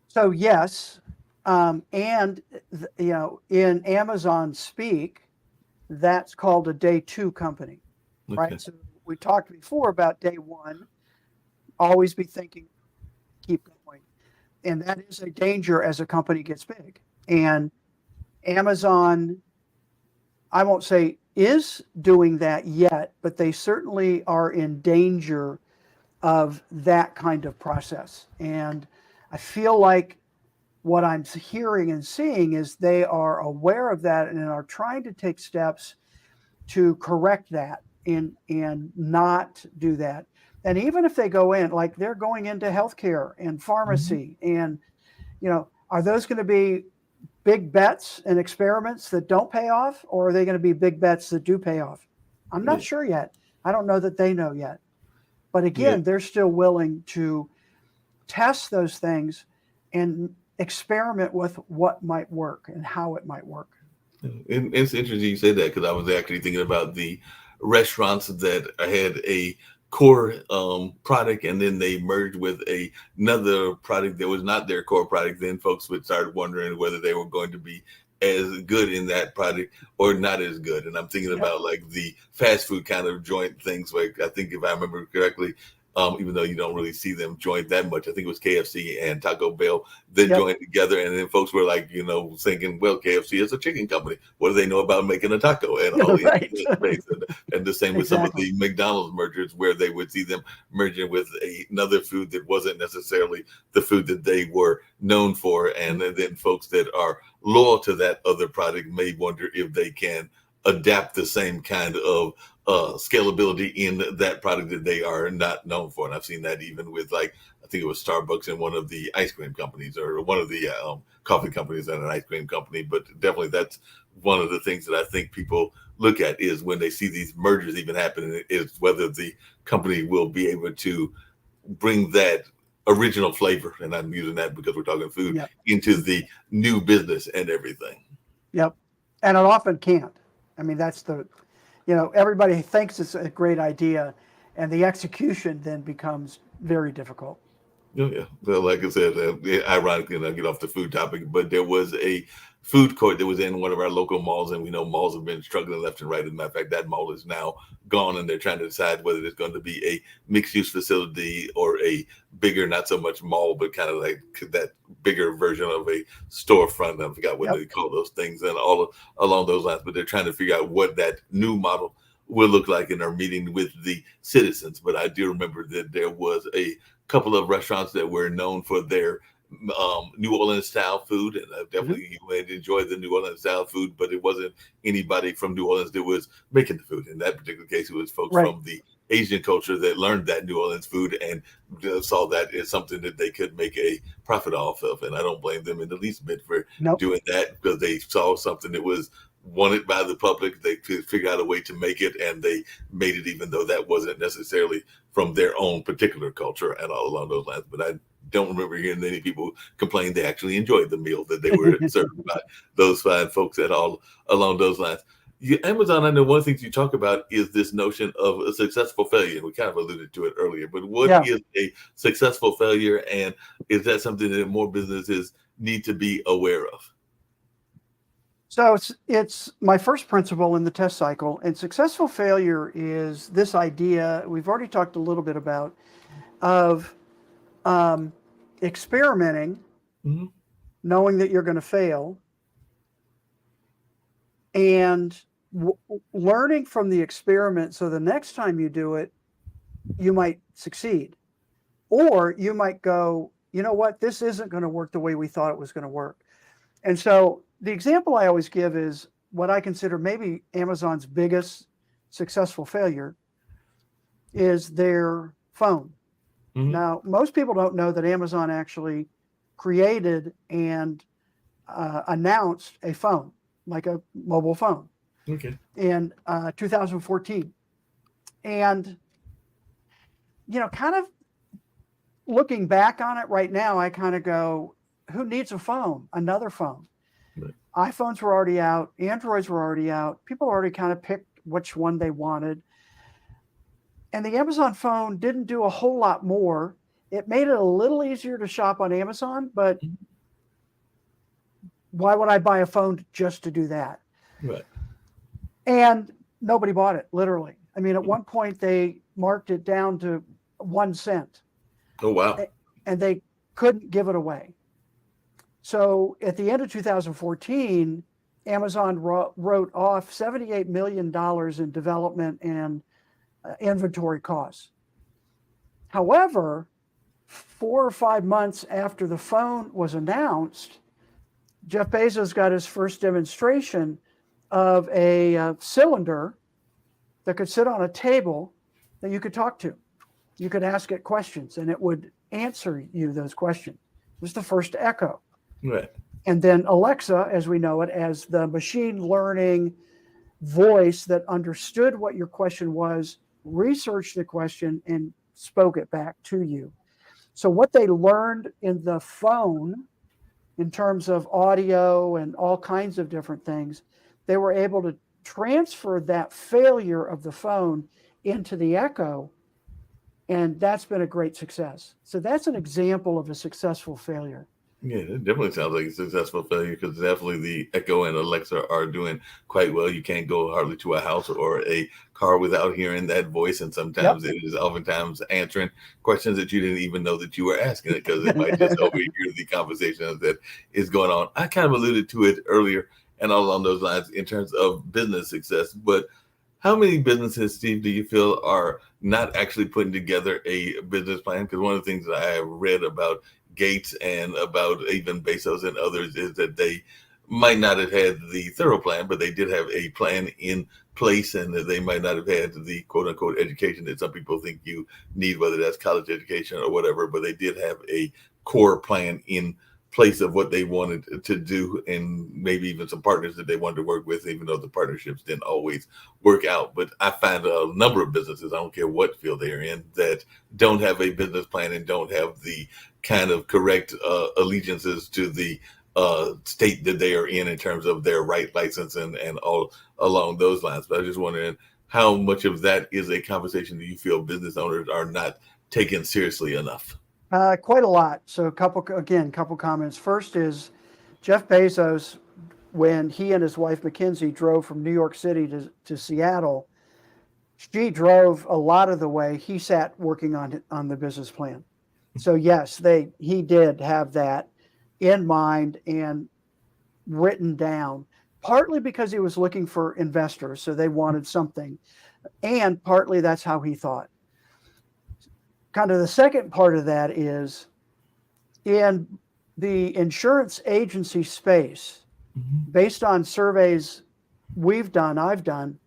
So yes. And in Amazon speak, that's called a day two company, right? So we talked before about day one, always be thinking, keep going. And that is a danger as a company gets big. And Amazon, I won't say is doing that yet, but they certainly are in danger of that kind of process. And I feel like what I'm hearing and seeing is they are aware of that and are trying to take steps to correct that and not do that. And even if they go in, like they're going into healthcare and pharmacy, and are those going to be big bets and experiments that don't pay off, or are they going to be big bets that do pay off? I'm not sure yet. I don't know that they know yet. But again, they're still willing to test those things and experiment with what might work and how it might work. And it's interesting you say that, because I was actually thinking about the restaurants that had a core product, and then they merged with another product that was not their core product. Then folks would start wondering whether they were going to be as good in that product or not as good. And I'm thinking about like the fast food kind of joint things. Like, I think if I remember correctly, even though you don't really see them joint that much, I think it was KFC and Taco Bell that joined together. And then folks were like, thinking, well, KFC is a chicken company. What do they know about making a taco? And all these and the same with some of the McDonald's mergers, where they would see them merging with another food that wasn't necessarily the food that they were known for. And then folks that are loyal to that other product may wonder if they can adapt the same kind of scalability in that product that they are not known for. And I've seen that even with, like, I think it was Starbucks and one of the ice cream companies, or one of the coffee companies and an ice cream company. But definitely that's one of the things that I think people look at, is when they see these mergers even happening, is whether the company will be able to bring that original flavor, and I'm using that because we're talking food, into the new business and everything. Yep. And it often can't. I mean, that's everybody thinks it's a great idea, and the execution then becomes very difficult. Yeah. Well, like I said, ironically, and I'll get off the food topic, but there was a food court that was in one of our local malls, and we know malls have been struggling left and right. As a matter of fact, that mall is now gone, and they're trying to decide whether it's going to be a mixed-use facility or a bigger, not so much mall, but kind of like that bigger version of a storefront. I forgot what they call those things, and all along those lines. But they're trying to figure out what that new model will look like, and are meeting with the citizens. But I do remember that there was a couple of restaurants that were known for their New Orleans style food, and I definitely enjoyed the New Orleans style food, but it wasn't anybody from New Orleans that was making the food. In that particular case, it was folks from the Asian culture that learned that New Orleans food and saw that as something that they could make a profit off of. And I don't blame them in the least bit for doing that, because they saw something that was wanted by the public. They could figure out a way to make it, and they made it, even though that wasn't necessarily from their own particular culture and all along those lines. But I don't remember hearing any people complain they actually enjoyed the meal that they were served by those fine folks at all along those lines. Amazon, I know one of the things you talk about is this notion of a successful failure. We kind of alluded to it earlier, but what is a successful failure, and is that something that more businesses need to be aware of? So it's my first principle in the test cycle, and successful failure is this idea we've already talked a little bit about, of experimenting, knowing that you're going to fail, and learning from the experiment, so the next time you do it, you might succeed. Or you might go, you know what, this isn't going to work the way we thought it was going to work. And so the example I always give is what I consider maybe Amazon's biggest successful failure is their phone. Now, most people don't know that Amazon actually created and announced a phone, like a mobile phone, in 2014. And, kind of looking back on it right now, I kind of go, who needs a phone? Another phone. iPhones were already out. Androids were already out. People already kind of picked which one they wanted. And the Amazon phone didn't do a whole lot more. It made it a little easier to shop on Amazon, but why would I buy a phone just to do that? And nobody bought it, literally. I mean, at one point they marked it down to 1 cent. Oh, wow. And they couldn't give it away. So at the end of 2014, Amazon wrote off $78 million in development and inventory costs. However, 4 or 5 months after the phone was announced, Jeff Bezos got his first demonstration of a cylinder that could sit on a table that you could talk to. You could ask it questions, and it would answer you those questions. It was the first Echo. And then Alexa, as we know it, as the machine learning voice that understood what your question was, researched the question, and spoke it back to you. So what they learned in the phone in terms of audio and all kinds of different things, they were able to transfer that failure of the phone into the Echo, and that's been a great success. So that's an example of a successful failure. Yeah, it definitely sounds like a successful failure because definitely the Echo and Alexa are doing quite well. You can't go hardly to a house or a car without hearing that voice, and Yep. sometimes it is oftentimes answering questions that you didn't even know that you were asking it because it might just overhear the conversation that is going on. I kind of alluded to it earlier and all along those lines in terms of business success, but how many businesses, Steve, do you feel are not actually putting together a business plan? Because one of the things that I have read about Gates and about even Bezos and others is that they might not have had the thorough plan, but they did have a plan in place, and that they might not have had the quote unquote education that some people think you need, whether that's college education or whatever, but they did have a core plan in place of what they wanted to do, and maybe even some partners that they wanted to work with, even though the partnerships didn't always work out. But I find a number of businesses, I don't care what field they're in, that don't have a business plan and don't have the kind of correct allegiances to the state that they are in terms of their right license and all along those lines. But I was just wondering how much of that is a conversation that you feel business owners are not taken seriously enough. Quite a lot. So a couple comments. First is Jeff Bezos, when he and his wife Mackenzie drove from New York City to Seattle, she drove a lot of the way. He sat working on the business plan. So yes, he did have that in mind and written down, partly because he was looking for investors, so they wanted something, and partly that's how he thought. Kind of the second part of that is in the insurance agency space, based on surveys I've done,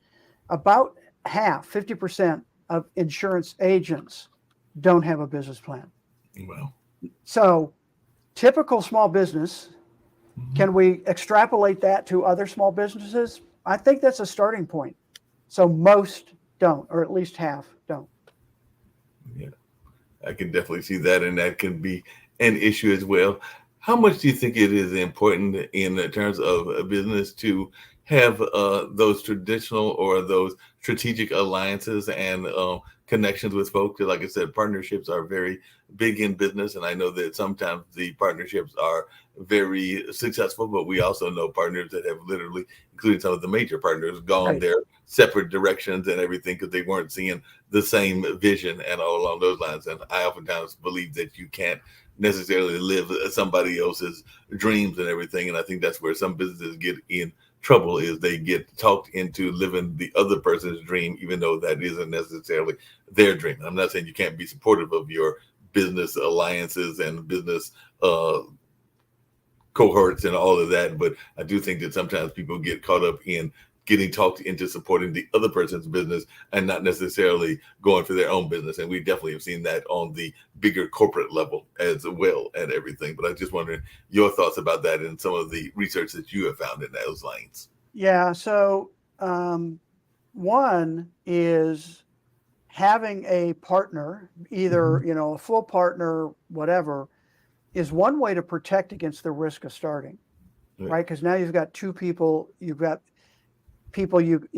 about half, 50% of insurance agents don't have a business plan. Wow. So typical small business, can we extrapolate that to other small businesses? I think that's a starting point. So most don't, or at least half don't. Yeah, I can definitely see that, and that can be an issue as well. How much do you think it is important in terms of a business to have those traditional or those strategic alliances and connections with folks? Like I said, partnerships are very big in business, and I know that sometimes the partnerships are very successful, but we also know partners that have literally, including some of the major partners, gone Right. their separate directions and everything because they weren't seeing the same vision and all along those lines. And I oftentimes believe that you can't necessarily live somebody else's dreams and everything. And I think that's where some businesses get in trouble, is they get talked into living the other person's dream, even though that isn't necessarily their dream. I'm not saying you can't be supportive of your business alliances and business cohorts and all of that, but I do think that sometimes people get caught up in getting talked into supporting the other person's business and not necessarily going for their own business. And we definitely have seen that on the bigger corporate level as well and everything. But I just wondering your thoughts about that and some of the research that you have found in those lines. Yeah. So one is having a partner, either, a full partner, whatever, is one way to protect against the risk of starting, right? Because now you've got two people,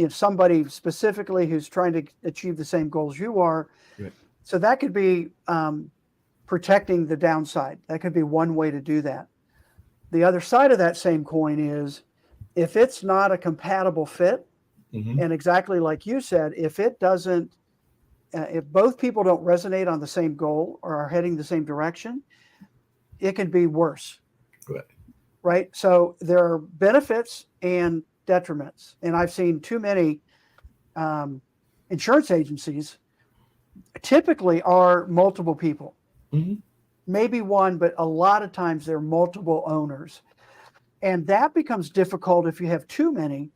somebody specifically who's trying to achieve the same goals you are. Right. So that could be protecting the downside. That could be one way to do that. The other side of that same coin is if it's not a compatible fit, and exactly like you said, if it doesn't, if both people don't resonate on the same goal or are heading the same direction, it can be worse. Right. Right. So there are benefits and detriments. And I've seen too many insurance agencies typically are multiple people, maybe one, but a lot of times they're multiple owners. And that becomes difficult if you have too many,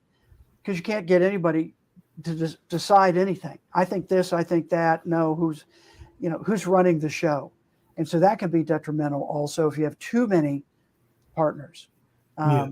because you can't get anybody to decide anything. I think this, I think that. No, who's running the show? And so that can be detrimental also if you have too many partners. Yeah.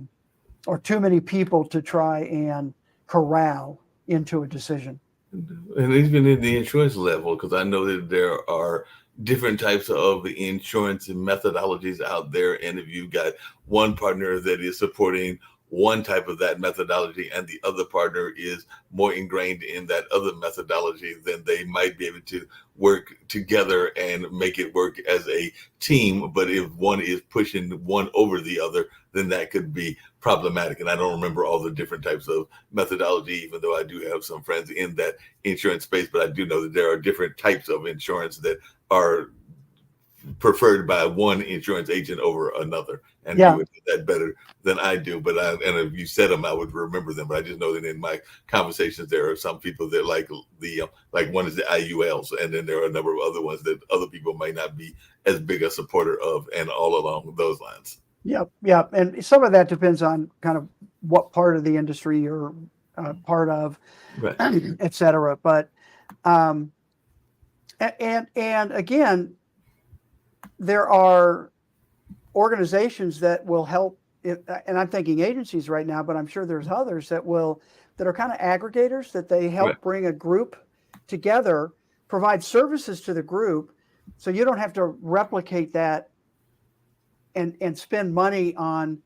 or too many people to try and corral into a decision. And even in the insurance level, because I know that there are different types of insurance and methodologies out there. And if you've got one partner that is supporting one type of that methodology and the other partner is more ingrained in that other methodology, then they might be able to work together and make it work as a team. But if one is pushing one over the other, then that could be problematic. And I don't remember all the different types of methodology, even though I do have some friends in that insurance space, but I do know that there are different types of insurance that are preferred by one insurance agent over another, and you Yeah, would do that better than I do. But and if you said them, I would remember them. But I just know that in my conversations, there are some people that like like one is the IULs, and then there are a number of other ones that other people might not be as big a supporter of, and all along those lines. yep, yep. And some of that depends on kind of what part of the industry you're part of, Right. et cetera. But and again, there are organizations that will help. And I'm thinking agencies right now, but I'm sure there's others that are kind of aggregators, that they help Right. bring a group together, provide services to the group, so you don't have to replicate that and spend money on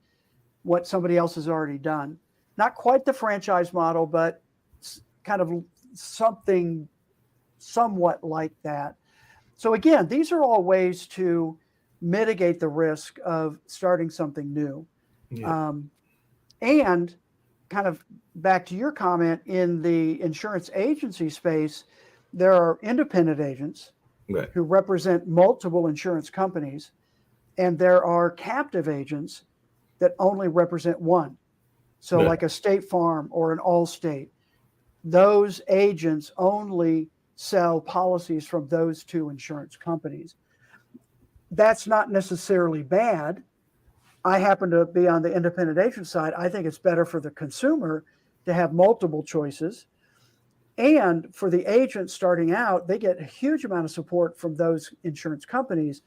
what somebody else has already done. Not quite the franchise model, but kind of something somewhat like that. So again, these are all ways to mitigate the risk of starting something new. Yeah. And kind of back to your comment, in the insurance agency space, there are independent agents Right. who represent multiple insurance companies, and there are captive agents that only represent one. So, Right. like a State Farm or an Allstate, those agents only sell policies from those two insurance companies. That's not necessarily bad. I happen to be on the independent agent side. I think it's better for the consumer to have multiple choices. And for the agent starting out, they get a huge amount of support from those insurance companies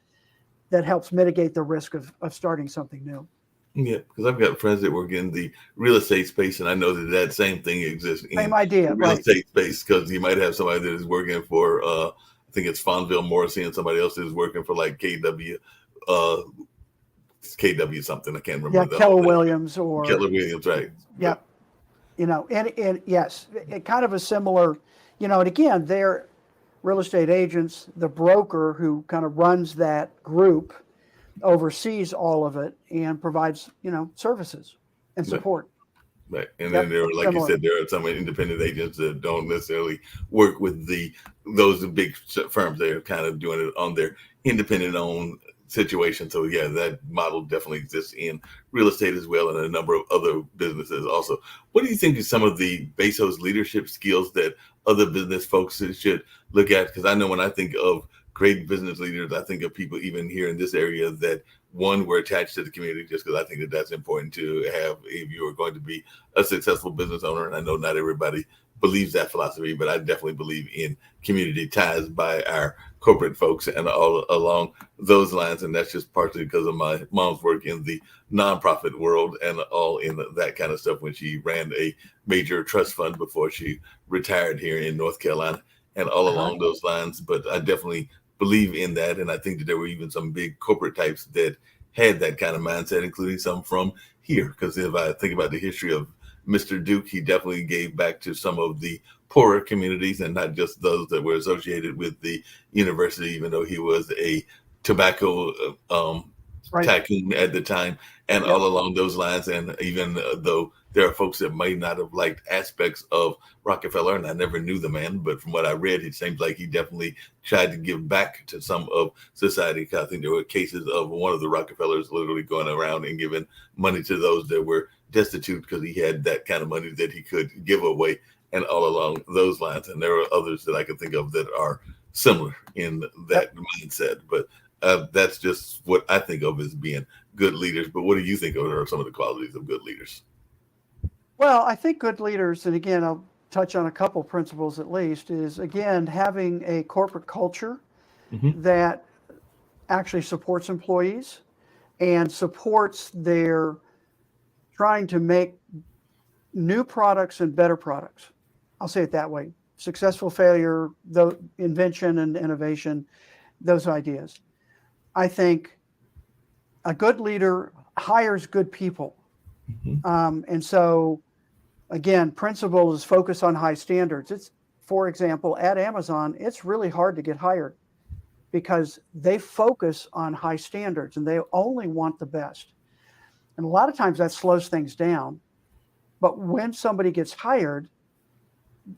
that helps mitigate the risk of starting something new. Yeah, because I've got friends that work in the real estate space, and I know that that same thing exists Same in idea, the real right? estate space. Because you might have somebody that is working for, I think it's Fonville Morrissey, and somebody else is working for like KW, uh, KW something. I can't Yeah, remember the whole Keller thing. Williams or Keller Williams, right? yeah, But and yes, it kind of a similar, and again, they're real estate agents. The broker who kind of runs that group oversees all of it and provides, services and right, support. right. And then Yep, there are, like you similar. said, there are some independent agents that don't necessarily work with those big firms. They're kind of doing it on their independent owned situation. So yeah, that model definitely exists in real estate as well, and a number of other businesses also. What do you think is some of the Bezos leadership skills that other business folks should look at? Because I know when I think of great business leaders, I think of people even here in this area that one were attached to the community, just because I think that that's important to have if you are going to be a successful business owner. And I know not everybody believes that philosophy, but I definitely believe in community ties by our corporate folks and all along those lines. And that's just partly because of my mom's work in the nonprofit world and all in that kind of stuff when she ran a major trust fund before she retired here in North Carolina and all Uh-huh. along those lines. But I definitely believe in that. And I think that there were even some big corporate types that had that kind of mindset, including some from here. Because if I think about the history of Mr. Duke, he definitely gave back to some of the poorer communities and not just those that were associated with the university, even though he was a tobacco Right. tycoon at the time and Yep. all along those lines. And even though there are folks that may not have liked aspects of Rockefeller, and I never knew the man, but from what I read, it seems like he definitely tried to give back to some of society. I think there were cases of one of the Rockefellers literally going around and giving money to those that were destitute because he had that kind of money that he could give away and all along those lines. And there are others that I can think of that are similar in that Yep. mindset. But that's just what I think of as being good leaders. But what do you think are some of the qualities of good leaders? Well, I think good leaders, and again, I'll touch on a couple principles at least, is again having a corporate culture Hmm. that actually supports employees and supports their trying to make new products and better products. I'll say it that way. Successful failure, the invention and innovation, those ideas. I think a good leader hires good people. And so, again, principle is focus on high standards. It's, for example, at Amazon, it's really hard to get hired because they focus on high standards and they only want the best. And a lot of times that slows things down. But when somebody gets hired,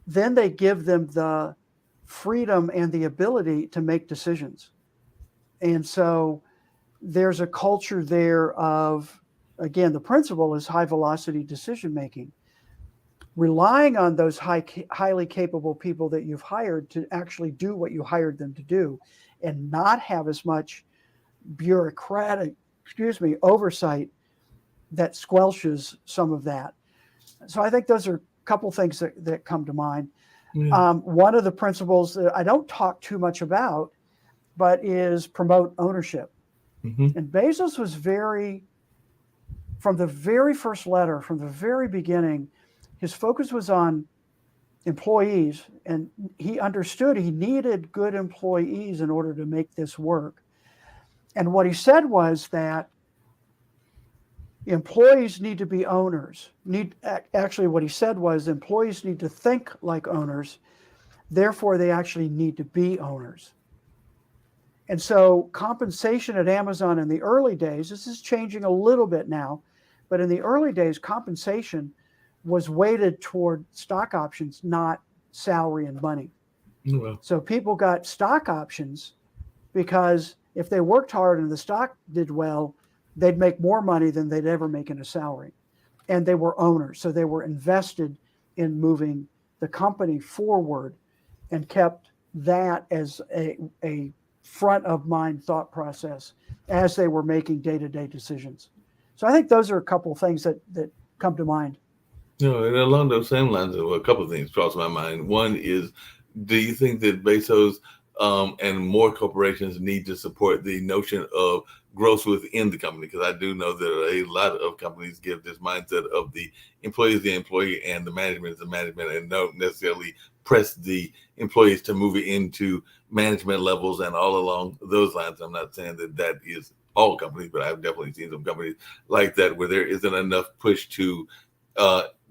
then they give them the freedom and the ability to make decisions. And so there's a culture there of, again, the principle is high velocity decision making. Relying on those highly capable people that you've hired to actually do what you hired them to do and not have as much bureaucratic, oversight that squelches some of that. So I think those are a couple things that come to mind. One of the principles that I don't talk too much about, but is promote ownership. And Bezos was from the very first letter, from the very beginning, his focus was on employees, and he understood he needed good employees in order to make this work. And what he said was that employees need to be owners. Actually, what he said was employees need to think like owners. Therefore, they actually need to be owners. And so compensation at Amazon in the early days, this is changing a little bit now, but in the early days, compensation was weighted toward stock options, not salary and money. So people got stock options because if they worked hard and the stock did well, they'd make more money than they'd ever make in a salary. And they were owners. So they were invested in moving the company forward and kept that as a front of mind thought process as they were making day-to-day decisions. So I think those are a couple of things that come to mind. And along those same lines, a couple of things cross my mind. One is, do you think that Bezos and more corporations need to support the notion of growth within the company? Because I do know that a lot of companies give this mindset of the employee is the employee and the management is the management, and don't necessarily press the employees to move into management levels and all along those lines. I'm not saying that is all companies, but I've definitely seen some companies like that where there isn't enough push to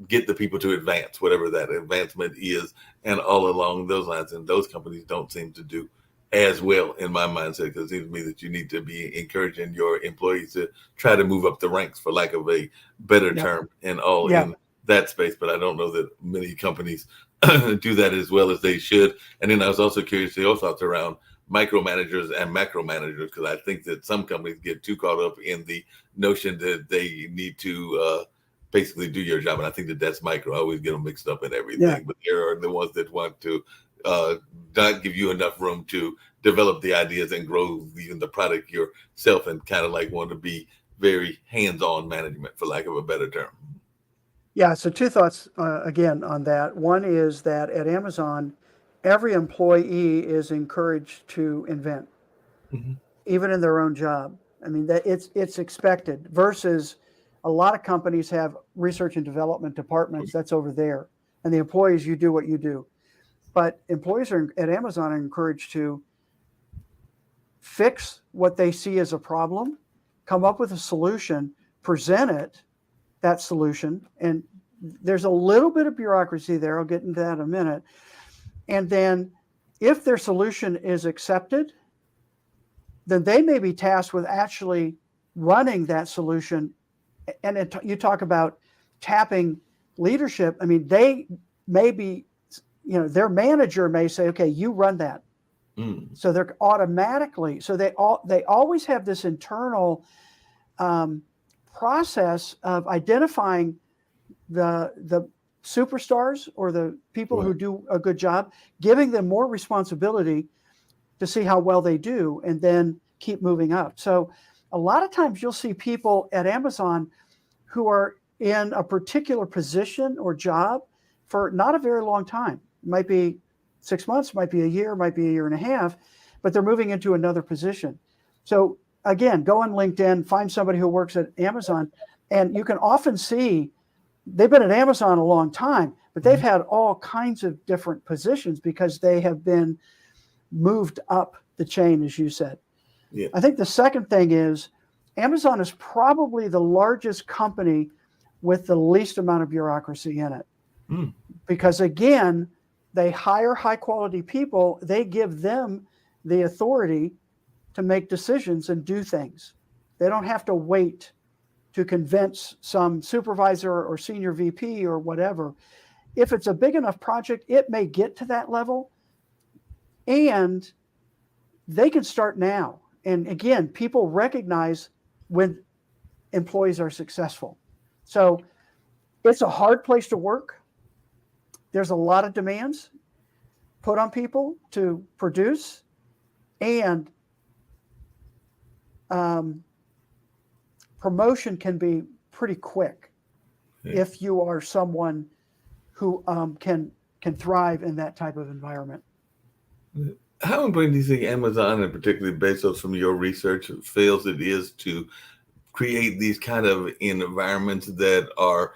get the people to advance, whatever that advancement is, and all along those lines. And those companies don't seem to do as well in my mindset, because it seems to me that you need to be encouraging your employees to try to move up the ranks, for lack of a better term, and all in that space. But I don't know that many companies do that as well as they should. And then I was also curious your thoughts around micromanagers and macro managers, because I think that some companies get too caught up in the notion that they need to basically do your job. And I think that's micro. I always get them mixed up in everything. But there are the ones that want to not give you enough room to develop the ideas and grow even the product yourself, and kind of like want to be very hands-on management, for lack of a better term. Yeah, so two thoughts again on that. One is that at Amazon, every employee is encouraged to invent, even in their own job. I mean, that it's expected, versus a lot of companies have research and development departments. That's over there. And the employees, you do what you do. But employees at Amazon are encouraged to fix what they see as a problem, come up with a solution, present that solution. And there's a little bit of bureaucracy there. I'll get into that in a minute. And then if their solution is accepted, then they may be tasked with actually running that solution. And you talk about tapping leadership. I mean, they may be, their manager may say, okay, you run that. So they're automatically, so they always have this internal process of identifying the superstars or the people who do a good job, giving them more responsibility to see how well they do, and then keep moving up. So a lot of times you'll see people at Amazon who are in a particular position or job for not a very long time. It might be 6 months, might be a year, might be a year and a half, but they're moving into another position. So again, go on LinkedIn, find somebody who works at Amazon, And you can often see they've been at Amazon a long time, but they've had all kinds of different positions because they have been moved up the chain, as you said. Yeah. I think the second thing is Amazon is probably the largest company with the least amount of bureaucracy in it. Because again, they hire high quality people, they give them the authority to make decisions and do things. They don't have to wait to convince some supervisor or senior VP or whatever. If it's a big enough project, it may get to that level, and they can start now. And again, people recognize when employees are successful. So it's a hard place to work. There's a lot of demands put on people to produce, and promotion can be pretty quick if you are someone who can thrive in that type of environment. How important do you think Amazon, and particularly Bezos, from your research, feels it is to create these kind of environments that are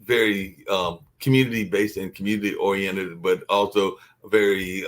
very community-based and community-oriented, but also very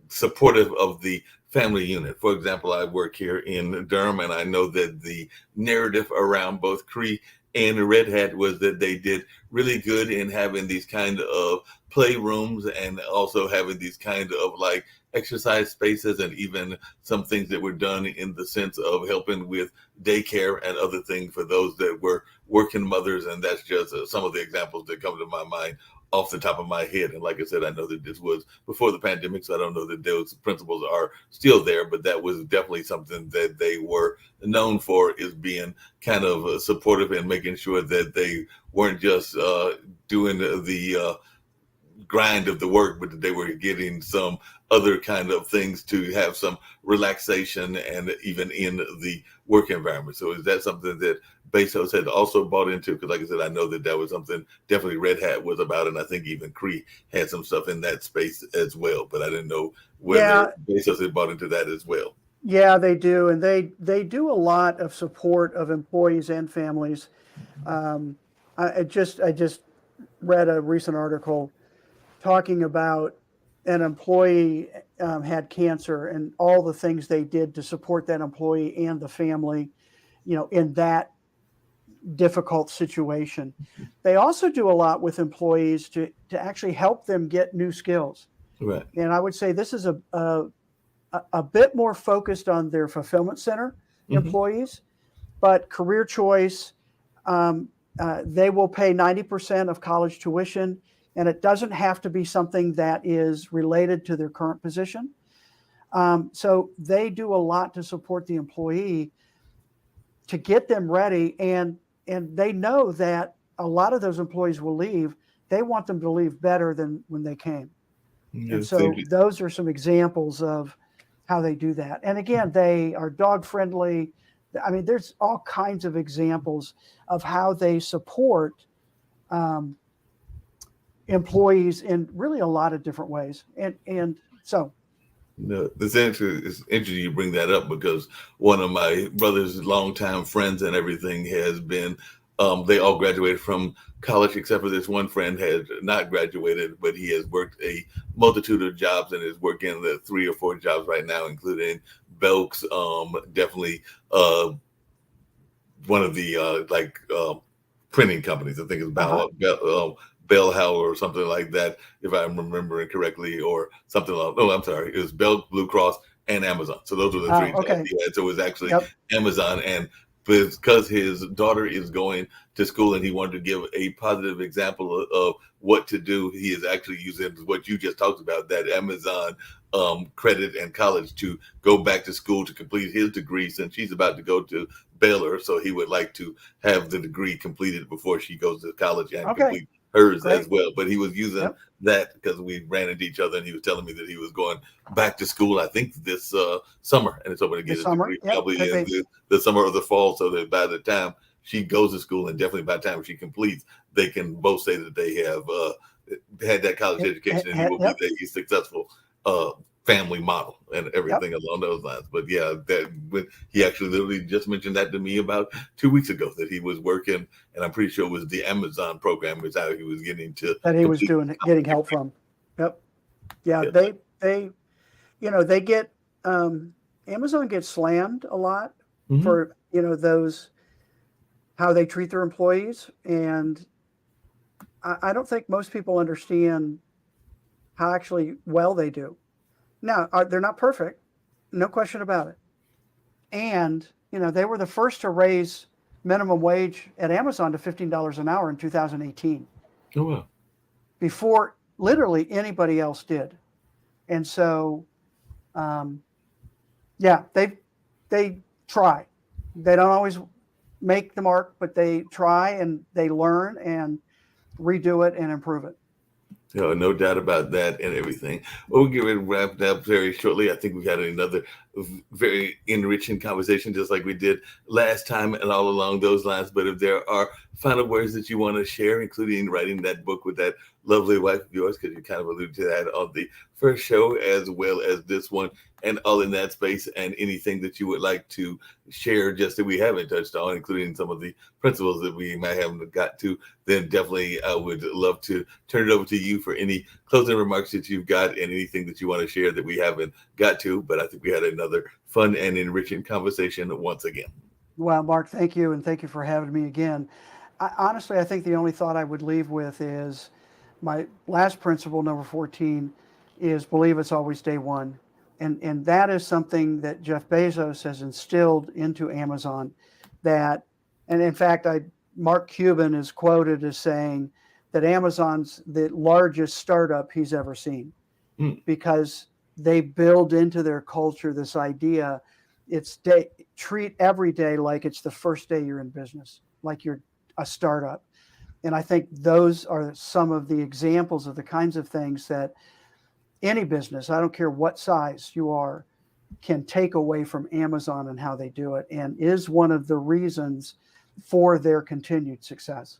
supportive of the family unit? For example, I work here in Durham, and I know that the narrative around both Cree and Red Hat was that they did really good in having these kind of playrooms and also having these kind of like exercise spaces, and even some things that were done in the sense of helping with daycare and other things for those that were working mothers. And that's just some of the examples that come to my mind off the top of my head. And like I said, I know that this was before the pandemic, so I don't know that those principles are still there, but that was definitely something that they were known for, is being kind of supportive and making sure that they weren't just doing the grind of the work, but that they were getting some other kind of things to have some relaxation and even in the work environment. So is that something that Bezos had also bought into? Because like I said, I know that was something definitely Red Hat was about, and I think even Cree had some stuff in that space as well, but I didn't know whether Bezos had bought into that as well. Yeah, they do. And they do a lot of support of employees and families. I just read a recent article talking about an employee had cancer and all the things they did to support that employee and the family, in that difficult situation. They also do a lot with employees to actually help them get new skills. Right. And I would say this is a bit more focused on their fulfillment center employees, but career choice, they will pay 90% of college tuition, and it doesn't have to be something that is related to their current position. So they do a lot to support the employee to get them ready, and they know that a lot of those employees will leave. They want them to leave better than when they came. And so those are some examples of how they do that. And again, they are dog friendly. I mean, there's all kinds of examples of how they support employees in really a lot of different ways. And so. No, it's interesting you bring that up, because one of my brother's longtime friends and everything has been, they all graduated from college except for this one friend has not graduated, but he has worked a multitude of jobs and is working the 3 or 4 jobs right now, including Belk's, definitely one of the printing companies. I think it's Bell or something like that, if I'm remembering correctly, or something like, I'm sorry, it was Bell, Blue Cross, and Amazon. So those were the 3 jobs he had. So it was actually Amazon. And because his daughter is going to school and he wanted to give a positive example of what to do, he is actually using what you just talked about, that Amazon credit and college, to go back to school to complete his degree, since she's about to go to Baylor. So he would like to have the degree completed before she goes to college and complete hers as well. But he was using that because we ran into each other, and he was telling me that he was going back to school, I think this summer, and it's hoping to get his degree probably in the summer or the fall, so that by the time she goes to school, and definitely by the time she completes, they can both say that they have had that college education, and he will be a successful family model and everything along those lines. But yeah, that when he actually literally just mentioned that to me about 2 weeks ago, that he was working, and I'm pretty sure it was the Amazon program is how he was getting to That he was complete. getting help from. Yep. Yeah, Yeah. they they get Amazon gets slammed a lot Mhm. for, those how they treat their employees, and I don't think most people understand how actually well they do. Now, they're not perfect, no question about it. And, they were the first to raise minimum wage at Amazon to $15 an hour in 2018 Oh wow. before literally anybody else did. And so, um, yeah, they try. They don't always make the mark, but they try and they learn and redo it and improve it. No doubt about that and everything. Well, we'll get ready to wrap it up very shortly. I think we had another very enriching conversation, just like we did last time, and all along those lines. But if there are final words that you want to share, including writing that book with that lovely wife of yours, because you kind of alluded to that on the first show as well as this one, and all in that space, and anything that you would like to share just that we haven't touched on, including some of the principles that we might haven't got to, then definitely I would love to turn it over to you for any closing remarks that you've got and anything that you want to share that we haven't got to. But I think we had another fun and enriching conversation once again. Well, Mark, thank you, and thank you for having me again. Honestly, I think the only thought I would leave with is my last principle, number 14, is believe it's always day one. And that is something that Jeff Bezos has instilled into Amazon. That, and in fact, Mark Cuban is quoted as saying that Amazon's the largest startup he's ever seen, because they build into their culture this idea. Treat every day like it's the first day you're in business, like you're a startup. And I think those are some of the examples of the kinds of things that any business, I don't care what size you are, can take away from Amazon and how they do it, and is one of the reasons for their continued success.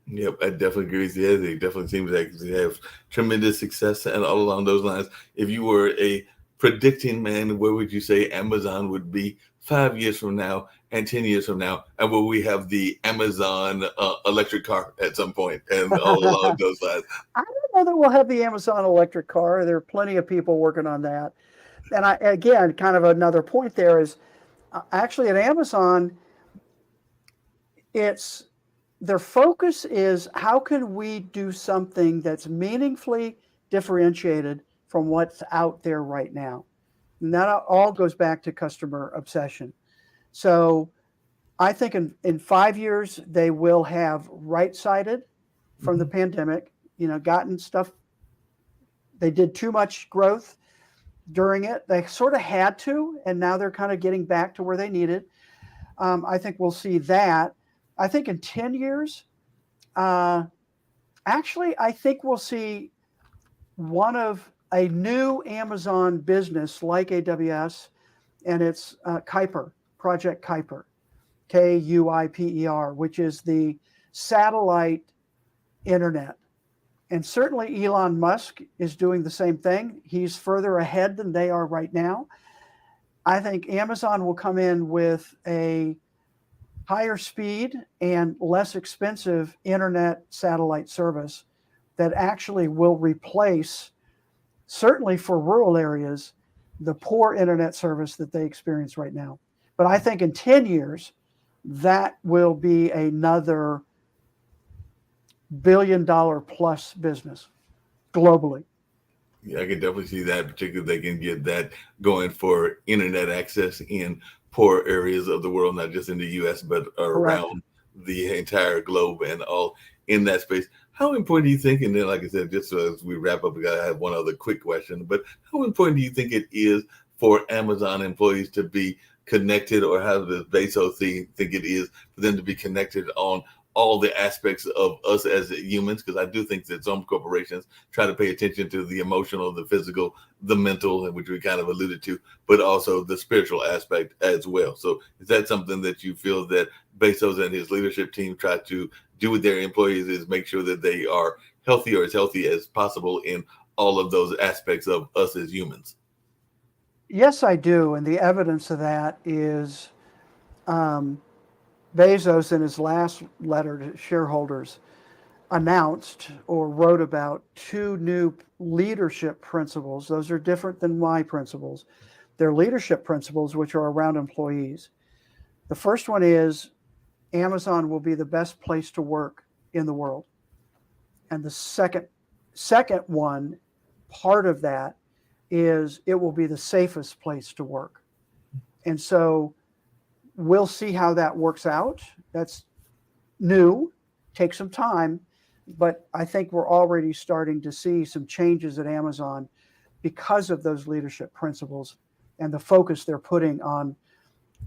Yep, I definitely agree with you. It definitely seems like they have tremendous success, and all along those lines. If you were a predicting man, where would you say Amazon would be 5 years from now and 10 years from now? And will we have the Amazon electric car at some point? And all along those lines. I don't know that we'll have the Amazon electric car. There are plenty of people working on that. And again, kind of another point there is actually at Amazon, their focus is how can we do something that's meaningfully differentiated from what's out there right now. And that all goes back to customer obsession. So I think in 5 years, they will have right-sided from the pandemic, gotten stuff. They did too much growth during it. They sort of had to, and now they're kind of getting back to where they needed. I think we'll see that. I think in 10 years, actually, I think we'll see a new Amazon business like AWS, and it's Kuiper, Project Kuiper, Kuiper, which is the satellite internet. And certainly Elon Musk is doing the same thing. He's further ahead than they are right now. I think Amazon will come in with a higher speed and less expensive internet satellite service that actually will replace, certainly for rural areas, the poor internet service that they experience right now. But I think in 10 years, that will be another billion-dollar plus business globally. Yeah, I can definitely see that, particularly if they can get that going for internet access in poor areas of the world, not just in the U.S., but around the entire globe and all in that space. How important do you think, and then like I said, just as we wrap up, I have one other quick question, but how important do you think it is for Amazon employees to be connected, or how does Bezo think it is for them to be connected on all the aspects of us as humans? Because I do think that some corporations try to pay attention to the emotional, the physical, the mental, which we kind of alluded to, but also the spiritual aspect as well. So is that something that you feel that Bezos and his leadership team try to do with their employees, is make sure that they are healthy or as healthy as possible in all of those aspects of us as humans. Yes, I do. And the evidence of that is Bezos, in his last letter to shareholders, announced or wrote about 2 new leadership principles. Those are different than my principles. They're leadership principles, which are around employees. The first one is Amazon will be the best place to work in the world. And the second one, part of that, is it will be the safest place to work. And so we'll see how that works out. That's new, takes some time, but I think we're already starting to see some changes at Amazon because of those leadership principles and the focus they're putting on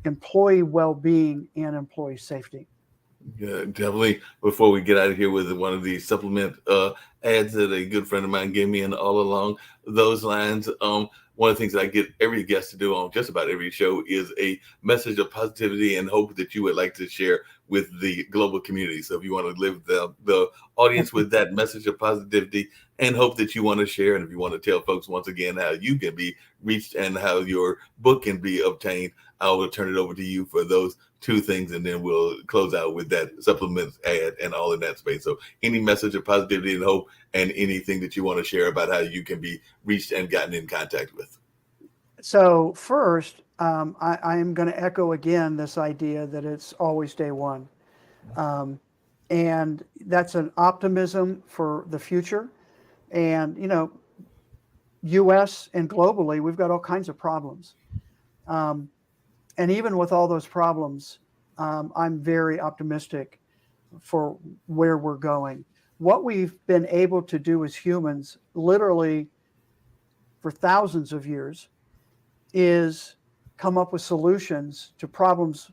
employee well-being and employee safety. Yeah, definitely. Before we get out of here with one of the supplement ads that a good friend of mine gave me, and all along those lines, one of the things that I get every guest to do on just about every show is a message of positivity and hope that you would like to share with the global community. So if you want to live the audience with that message of positivity and hope that you want to share, and if you want to tell folks once again how you can be reached and how your book can be obtained, I will turn it over to you for those 2 things, and then we'll close out with that supplement ad and all in that space. So any message of positivity and hope, and anything that you want to share about how you can be reached and gotten in contact with. So first, I am going to echo again this idea that it's always day one. And that's an optimism for the future. And, US and globally, we've got all kinds of problems. And even with all those problems, I'm very optimistic for where we're going. What we've been able to do as humans, literally for thousands of years, is come up with solutions to problems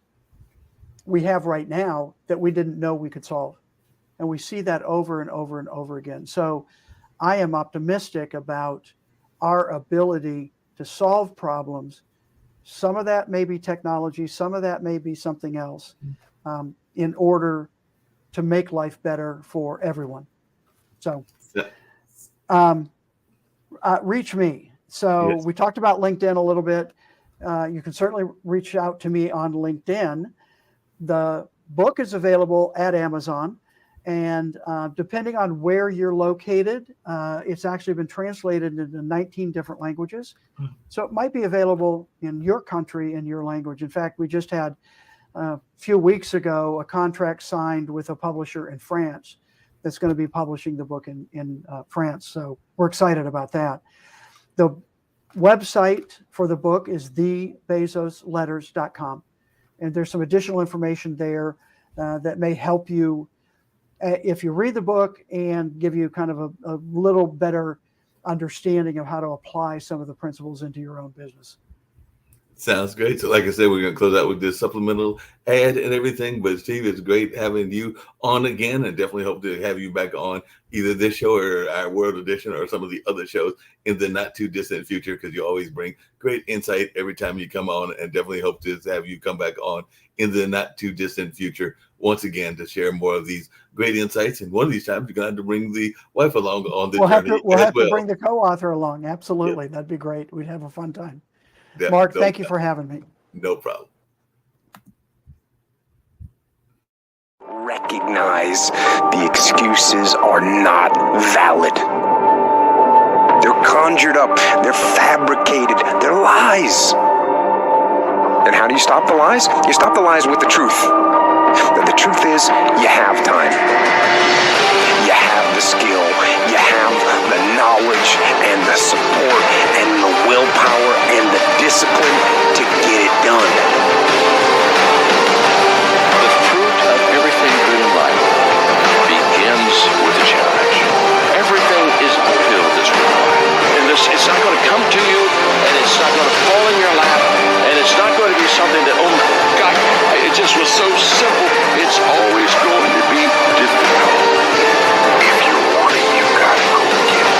we have right now that we didn't know we could solve. And we see that over and over and over again. So I am optimistic about our ability to solve problems. Some of that may be technology, some of that may be something else, in order to make life better for everyone. So reach me. So Yes. we talked about LinkedIn a little bit. You can certainly reach out to me on LinkedIn. The book is available at Amazon. And depending on where you're located, it's actually been translated into 19 different languages. So it might be available in your country, in your language. In fact, we just had a few weeks ago a contract signed with a publisher in France that's going to be publishing the book in France. So we're excited about that. The website for the book is thebezosletters.com. And there's some additional information there that may help you if you read the book and give you kind of a little better understanding of how to apply some of the principles into your own business. Sounds great. So like I said, we're going to close out with this supplemental ad and everything. But Steve, it's great having you on again, and definitely hope to have you back on either this show or our World Edition or some of the other shows in the not too distant future, because you always bring great insight every time you come on, and definitely hope to have you come back on in the not too distant future once again to share more of these great insights. And one of these times you're going to have to bring the wife along on the journey. We'll have to bring the co-author along. Absolutely. Yep. That'd be great. We'd have a fun time. Mark, thank you for having me. No problem. Recognize the excuses are not valid. They're conjured up, they're fabricated, they're lies. And how do you stop the lies? You stop the lies with the truth. And the truth is, you have time. You have the skill, you have the knowledge and the support and the willpower and the discipline to get it done. The fruit of everything good in life begins with a challenge. Everything is uphill this required. And it's not going to come to you, and it's not going to fall in your lap, and it's not going to be something that, oh my God, it just was so simple. It's always going to be difficult. If you want it, you gotta go get it.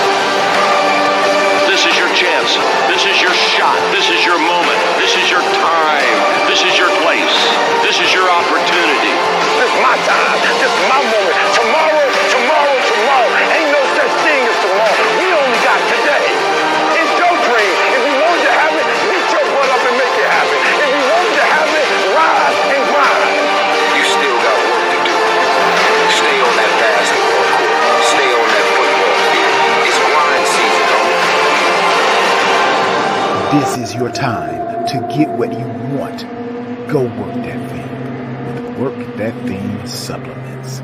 This is your chance. This is your shot. This is your moment. This is your time. This is your place. This is your opportunity. This is my time. This is my moment. Tomorrow. Ain't no such thing as tomorrow. We only got This is your time to get what you want. Go work that thing with Work That Thing supplements.